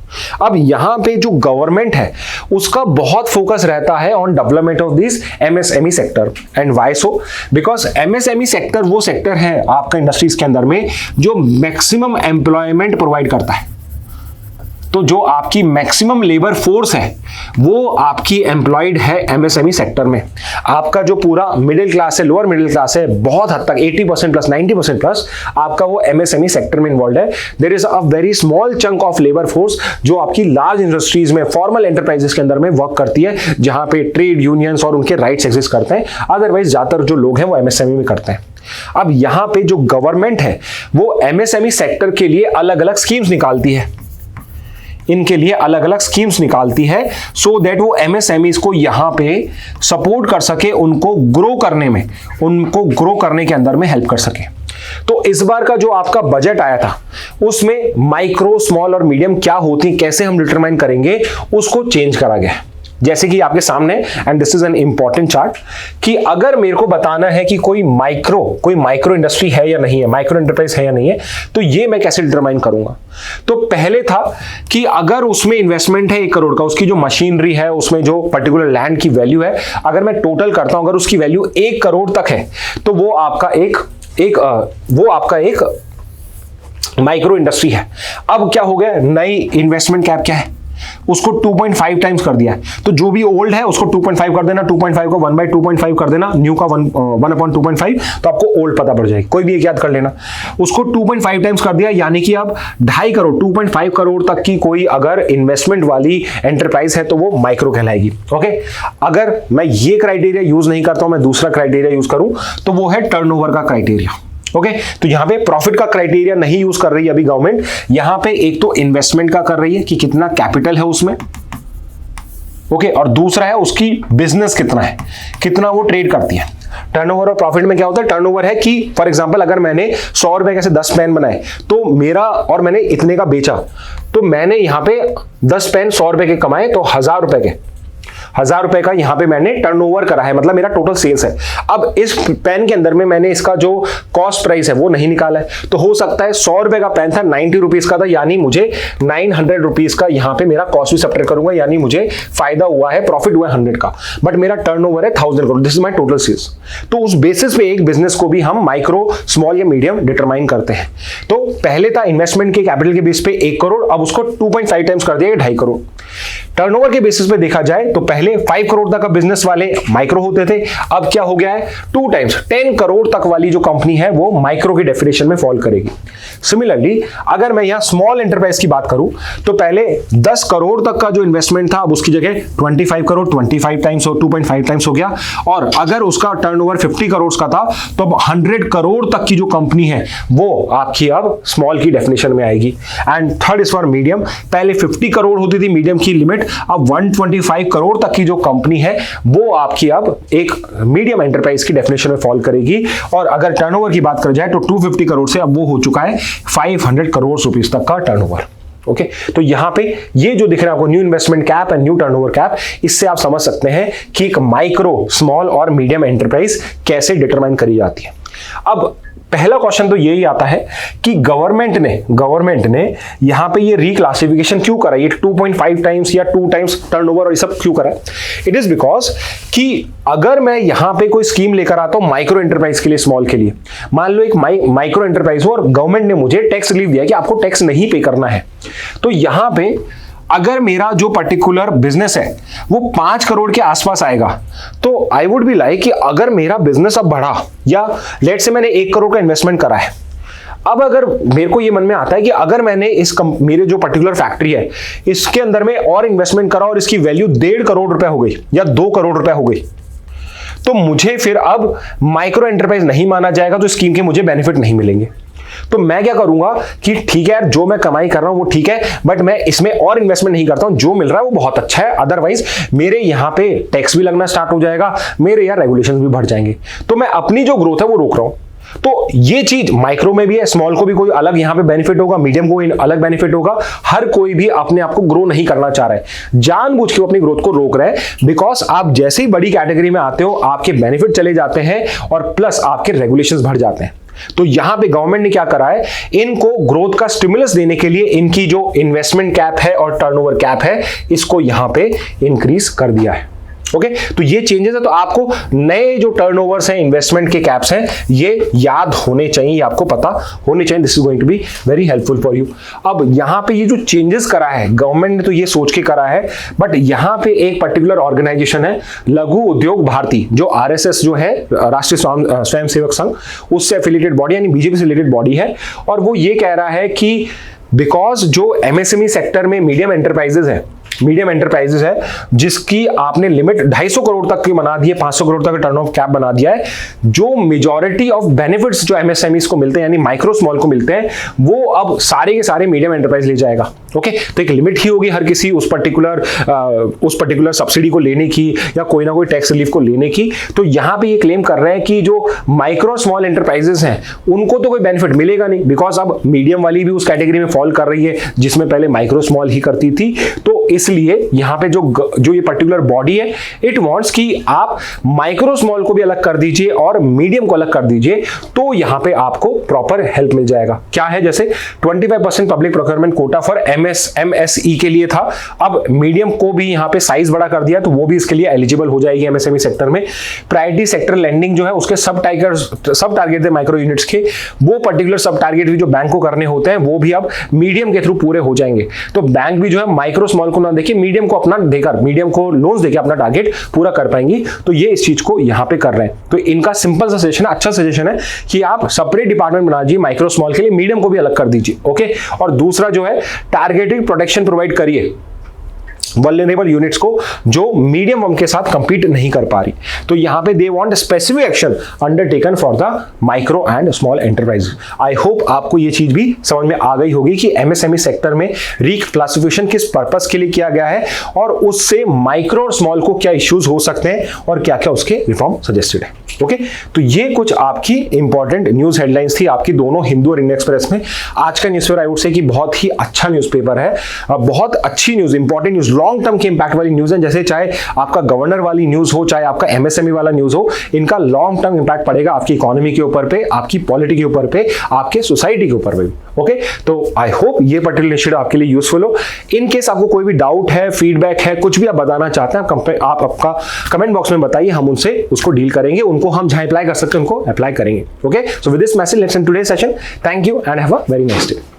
अब यहां पे जो गवर्नमेंट है उसका बहुत फोकस रहता है on development of this MSME sector. And why so, because MSME sector वो सेक्टर है आपका इंडस्ट्रीज के अंदर में जो मैक्सिमम एम्प्लॉयमेंट प्रोवाइड करता है। तो जो आपकी मैक्सिमम लेबर फोर्स है वो आपकी एम्प्लॉयड है एमएसएमई सेक्टर में। आपका जो पूरा मिडिल क्लास है, लोअर मिडिल क्लास है, बहुत हद तक 80% प्लस 90% प्लस आपका वो एमएसएमई सेक्टर में इन्वॉल्व है। There is a very small chunk of labour force जो आपकी लार्ज इंडस्ट्रीज में, फॉर्मल एंटरप्राइजेस के अंदर में वर्क करती है, जहां पे ट्रेड यूनियंस और उनके राइट्स एग्जिस्ट करते हैं। अदरवाइज ज्यादातर जो लोग हैं वो एमएसएमई में करते हैं। अब यहां पे जो गवर्नमेंट है वो एमएसएमई सेक्टर के लिए अलग अलग स्कीम्स निकालती है, इनके लिए अलग अलग स्कीम्स निकालती है, सो दैट वो एमएसएमईज को यहां पे सपोर्ट कर सके, उनको ग्रो करने में, उनको ग्रो करने के अंदर में हेल्प कर सके। तो इस बार का जो आपका बजट आया था उसमें माइक्रो, स्मॉल और मीडियम क्या होती, कैसे हम डिटरमाइन करेंगे, उसको चेंज करा गया। जैसे कि आपके सामने, and this is an important chart, कि अगर मेरे को बताना है कि कोई माइक्रो इंडस्ट्री है या नहीं है, माइक्रो एंटरप्राइज है या नहीं है, तो ये मैं कैसे डिटरमाइन करूंगा। तो पहले था कि अगर उसमें इन्वेस्टमेंट है 1 करोड़ का, उसकी जो मशीनरी है, उसमें जो पर्टिकुलर लैंड की वैल्यू है, अगर मैं टोटल करता हूं, अगर उसकी वैल्यू 1 करोड़ तक है तो वो आपका एक माइक्रो इंडस्ट्री है। अब क्या हो गया, नई इन्वेस्टमेंट कैप क्या है, उसको 2.5 टाइम्स कर दिया है। तो जो भी ओल्ड है उसको 2.5 कर देना, 2.5 को 1/2.5 कर देना, न्यू का 1/2.5, तो आपको ओल्ड पता पड़ जाएगी, कोई भी एक याद कर लेना। उसको 2.5 टाइम्स कर दिया, यानी कि अब 2.5 करोड़ 2.5 करोड़ तक की कोई अगर इन्वेस्टमेंट वाली एंटरप्राइज है तो वो माइक्रो कहलाएगी। ओके, अगर मैं ये क्राइटेरिया यूज नहीं करता हूं, मैं दूसरा क्राइटेरिया यूज करूं, तो वो है टर्नओवर का क्राइटेरिया। ओके, तो यहां पे प्रॉफिट का क्राइटेरिया नहीं यूज कर रही है अभी गवर्नमेंट, यहां पे एक तो इन्वेस्टमेंट का कर रही है कि कितना कैपिटल है उसमें, ओके, और दूसरा है उसकी बिजनेस कितना है, कितना वो ट्रेड करती है। टर्नओवर और प्रॉफिट में क्या होता है, टर्नओवर है कि फॉर एग्जांपल अगर मैंने 100 रुपए के से 10 पेन बनाए तो मेरा, और मैंने इतने का बेचा, तो मैंने यहां पे 10 पेन 100 रुपए के कमाए, तो 1000 रुपए के, 1000 रुपए का यहां पे मैंने टर्नओवर करा है, मतलब मेरा टोटल सेल्स है। अब इस पेन के अंदर में मैंने इसका जो कॉस्ट प्राइस है वो नहीं निकाला है, तो हो सकता है 100 रुपए का पेन था, 90 रुपीज का था, यानी मुझे 900 रुपीज का यहां पे मेरा कॉस्ट भी सब्ट्रैक्ट करूंगा, यानी मुझे फायदा हुआ है, प्रॉफिट हुआ है 100 का, बट मेरा टर्नओवर है 1000 crore, this is my total sales. तो उस बेसिस पे एक बिजनेस को भी हम माइक्रो, स्मॉल या मीडियम डिटरमाइन करते हैं। तो पहले था इन्वेस्टमेंट के कैपिटल के बेस पे 1 करोड़, अब उसको 2.5 टाइम्स कर दिया 2.5 करोड़। टर्नओवर के बेसिस पे देखा जाए तो पहले पहले 5 करोड़ तक का बिजनेस वाले माइक्रो होते थे, अब क्या हो गया है 2 टाइम्स 10 करोड़ तक वाली जो कंपनी है वो माइक्रो की डेफिनेशन में फॉल करेगी। सिमिलरली अगर मैं यहां स्मॉल एंटरप्राइज की बात करूं तो पहले 10 करोड़ तक का जो इन्वेस्टमेंट था अब उसकी जगह 25 करोड़ 25 टाइम्स और 2.5 टाइम्स हो गया, और अगर उसका टर्नओवर 50 करोड़ का था तो अब 100 करोड़ तक की जो कंपनी है वो आपकी अब स्मॉल की डेफिनेशन में आएगी। And third is for medium, पहले 50 करोड़ होती थी मीडियम की लिमिट, अब 125 करोड़ तक की जो कंपनी है वो आपकी अब एक मीडियम एंटरप्राइज की डेफिनेशन में फॉल करेगी। और अगर टर्नओवर की बात कर जाए तो 250 करोड़ से अब वो हो चुका है 500 करोड़ रुपीस तक का टर्नओवर। ओके, तो यहां पे ये जो दिख रहा है आपको new investment cap and new turnover cap, इससे आप समझ सकते हैं कि एक माइक्रो, स्मॉल और मीडियम एंटरप्राइज कैसे डिटरमाइन करी जाती है। अब पहला क्वेश्चन तो यही आता है कि गवर्नमेंट ने यहां पे ये रिक्लासिफिकेशन क्यों करा, ये 2.5 टाइम्स या 2 टाइम्स टर्नओवर और ये सब क्यों करा? इट इज बिकॉज कि अगर मैं यहां पे कोई स्कीम लेकर आता हूं माइक्रो एंटरप्राइज के लिए, स्मॉल के लिए, मान लो एक माइक्रो एंटरप्राइज हो और गवर्नमेंट ने मुझे टैक्स रिलीफ दिया कि आपको टैक्स नहीं पे करना है, तो यहां पे अगर मेरा जो पर्टिकुलर बिजनेस है वो 5 करोड़ के आसपास आएगा तो आई वुड बी लाइक कि अगर मेरा बिजनेस अब बढ़ा, या लेट से मैंने 1 करोड़ का इन्वेस्टमेंट करा है, अब अगर मेरे को ये मन में आता है कि अगर मैंने मेरे जो पर्टिकुलर फैक्ट्री है इसके अंदर में और इन्वेस्टमेंट करा और इसकी वैल्यू 1.5 करोड़ रुपए हो गई या 2 करोड़ रुपए हो गई, तो मुझे फिर अब माइक्रो एंटरप्राइज नहीं माना जाएगा, तो स्कीम के मुझे बेनिफिट नहीं मिलेंगे। तो मैं क्या करूंगा कि ठीक है यार, जो मैं कमाई कर रहा हूं वो ठीक है, बट मैं इसमें और इन्वेस्टमेंट नहीं करता हूं, जो मिल रहा है वो बहुत अच्छा है, अदरवाइज मेरे यहां पे टैक्स भी लगना स्टार्ट हो जाएगा, मेरे यार रेगुलेशन भी बढ़ जाएंगे, तो मैं अपनी जो ग्रोथ है वो रोक रहा हूं। तो ये चीज माइक्रो में भी है, स्मॉल को भी कोई अलग यहां पे बेनिफिट होगा, मीडियम को अलग बेनिफिट होगा, हर कोई भी अपने आप को ग्रो नहीं करना चाह रहा है, जानबूझ के अपनी ग्रोथ को रोक रहा है, बिकॉज आप जैसे ही बड़ी कैटेगरी में आते हो आपके बेनिफिट चले जाते हैं और प्लस आपके रेगुलेशंस बढ़ जाते हैं। तो यहां पे गवर्नमेंट ने क्या करा है, इनको ग्रोथ का स्टिमुलस देने के लिए इनकी जो इन्वेस्टमेंट कैप है और टर्नओवर कैप है इसको यहां पे इंक्रीज कर दिया है। ओके, तो ये चेंजेस है, तो आपको नए जो टर्नओवर्स हैं, इन्वेस्टमेंट के कैप्स हैं, ये याद होने चाहिए, आपको पता होने चाहिए। This is going to be very helpful for you. अब यहां पे ये जो चेंजेस करा है गवर्नमेंट ने तो ये सोच के करा है, बट यहां पे एक पर्टिकुलर ऑर्गेनाइजेशन है लघु उद्योग भारती, जो आरएसएस जो है राष्ट्रीय स्वयंसेवक संघ, उससे एफिलिएटेड बॉडी यानी बीजेपी से रिलेटेड बॉडी है, और वो ये कह रहा है कि बिकॉज जो एमएसएमई सेक्टर में मीडियम एंटरप्राइजेस है जिसकी आपने लिमिट 250 करोड़ तक की बना दी है, 500 करोड़ तक का टर्नओवर कैप बना दिया है, जो मेजॉरिटी ऑफ बेनिफिट्स जो एमएसएमईज को मिलते हैं यानी माइक्रो स्मॉल को मिलते हैं वो अब सारे के सारे मीडियम एंटरप्राइज ले जाएगा। ओके, तो एक लिमिट ही होगी हर किसी उस पर्टिकुलर सब्सिडी को लेने की या कोई ना कोई टैक्स रिलीफ को लेने की। तो यहां पे ये क्लेम कर रहे हैं कि जो माइक्रो स्मॉल एंटरप्राइजेस हैं उनको तो कोई बेनिफिट मिलेगा नहीं, बिकॉज अब मीडियम वाली भी उस कैटेगरी में फॉल कर रही है जिसमें पहले माइक्रो स्मॉल ही करती थी। तो इसलिए यहां पे जो ये पर्टिकुलर बॉडी है इट वांट्स कि आप माइक्रो स्मॉल को भी अलग कर दीजिए और मीडियम को अलग कर दीजिए, तो यहां पे आपको प्रॉपर हेल्प मिल जाएगा। क्या है, जैसे 25% public procurement Kota for MSE के लिए था, अब मीडियम को भी यहां पे साइज बड़ा कर दिया तो वो भी इसके लिए एलिजिबल हो जाएगी एमएसएमई सेक्टर में। प्रायोरिटी सेक्टर लेंडिंग जो है उसके सब टारगेट थे माइक्रो यूनिट्स के, वो पर्टिकुलर सब टारगेट भी जो बैंक को करने होते हैं वो भी अब मीडियम के थ्रू पूरे हो जाएंगे। तो बैंक भी जो है माइक्रो स्मॉल को ना देखिए, मीडियम को अपना देकर, मीडियम को लोन्स देकर अपना टारगेट पूरा कर पाएंगी। तो ये इस चीज को यहां पे कर रहे हैं। तो इनका सिंपल सा सजेशन है, अच्छा सजेशन है कि आप सेपरेट डिपार्टमेंट बना दीजिए माइक्रो स्मॉल के लिए, मीडियम को भी अलग कर दीजिए। ओके, और दूसरा जो है टारगेटेड प्रोटेक्शन प्रोवाइड करिए वल्नरेबल यूनिट्स को जो मीडियम फर्म के साथ कंपीट नहीं कर पा रही। तो यहां पे they want specific action undertaken for the micro and small enterprise. I hope आपको ये चीज भी समझ में आ गई होगी कि एमएसएमई सेक्टर में रिक्लासिफिकेशन किस पर्पस के लिए किया गया है और उससे माइक्रो और स्मॉल को क्या इश्यूज हो सकते हैं और क्या क्या उसके रिफॉर्म सजेस्टेड है। ओके, तो ये कुछ आपकी इंपॉर्टेंट न्यूज हेडलाइंस थी आपकी दोनों हिंदू और इंडियन एक्सप्रेस में। आज का न्यूज़पेपर आई वुड से कि बहुत ही अच्छा न्यूज़पेपर है, बहुत अच्छी news, important news, long term के इंपैक्ट वाली न्यूज है। जैसे चाहे आपका गवर्नर वाली न्यूज हो, चाहे आपका एमएसएमई वाला न्यूज हो, इनका लॉन्ग टर्म इंपैक्ट पड़ेगा आपकी इकोनॉमी के ऊपर पे, आपकी पॉलिटी के ऊपर पे, आपके सोसाइटी के ऊपर पे। ओके, तो आई होप ये पर्टिकुलर इनिशिएटिव आपके लिए यूजफुल हो। इन केस आपको कोई भी डाउट है, फीडबैक है, कुछ भी आप बताना चाहते हैं, आप आपका कमेंट बॉक्स में बताइए, हम उनसे उसको डील करेंगे, उनको हम जहां अप्लाई कर सकते हैं उनको अप्लाई करेंगे। Okay, so with this message let's end today session. Thank you and have a very nice day.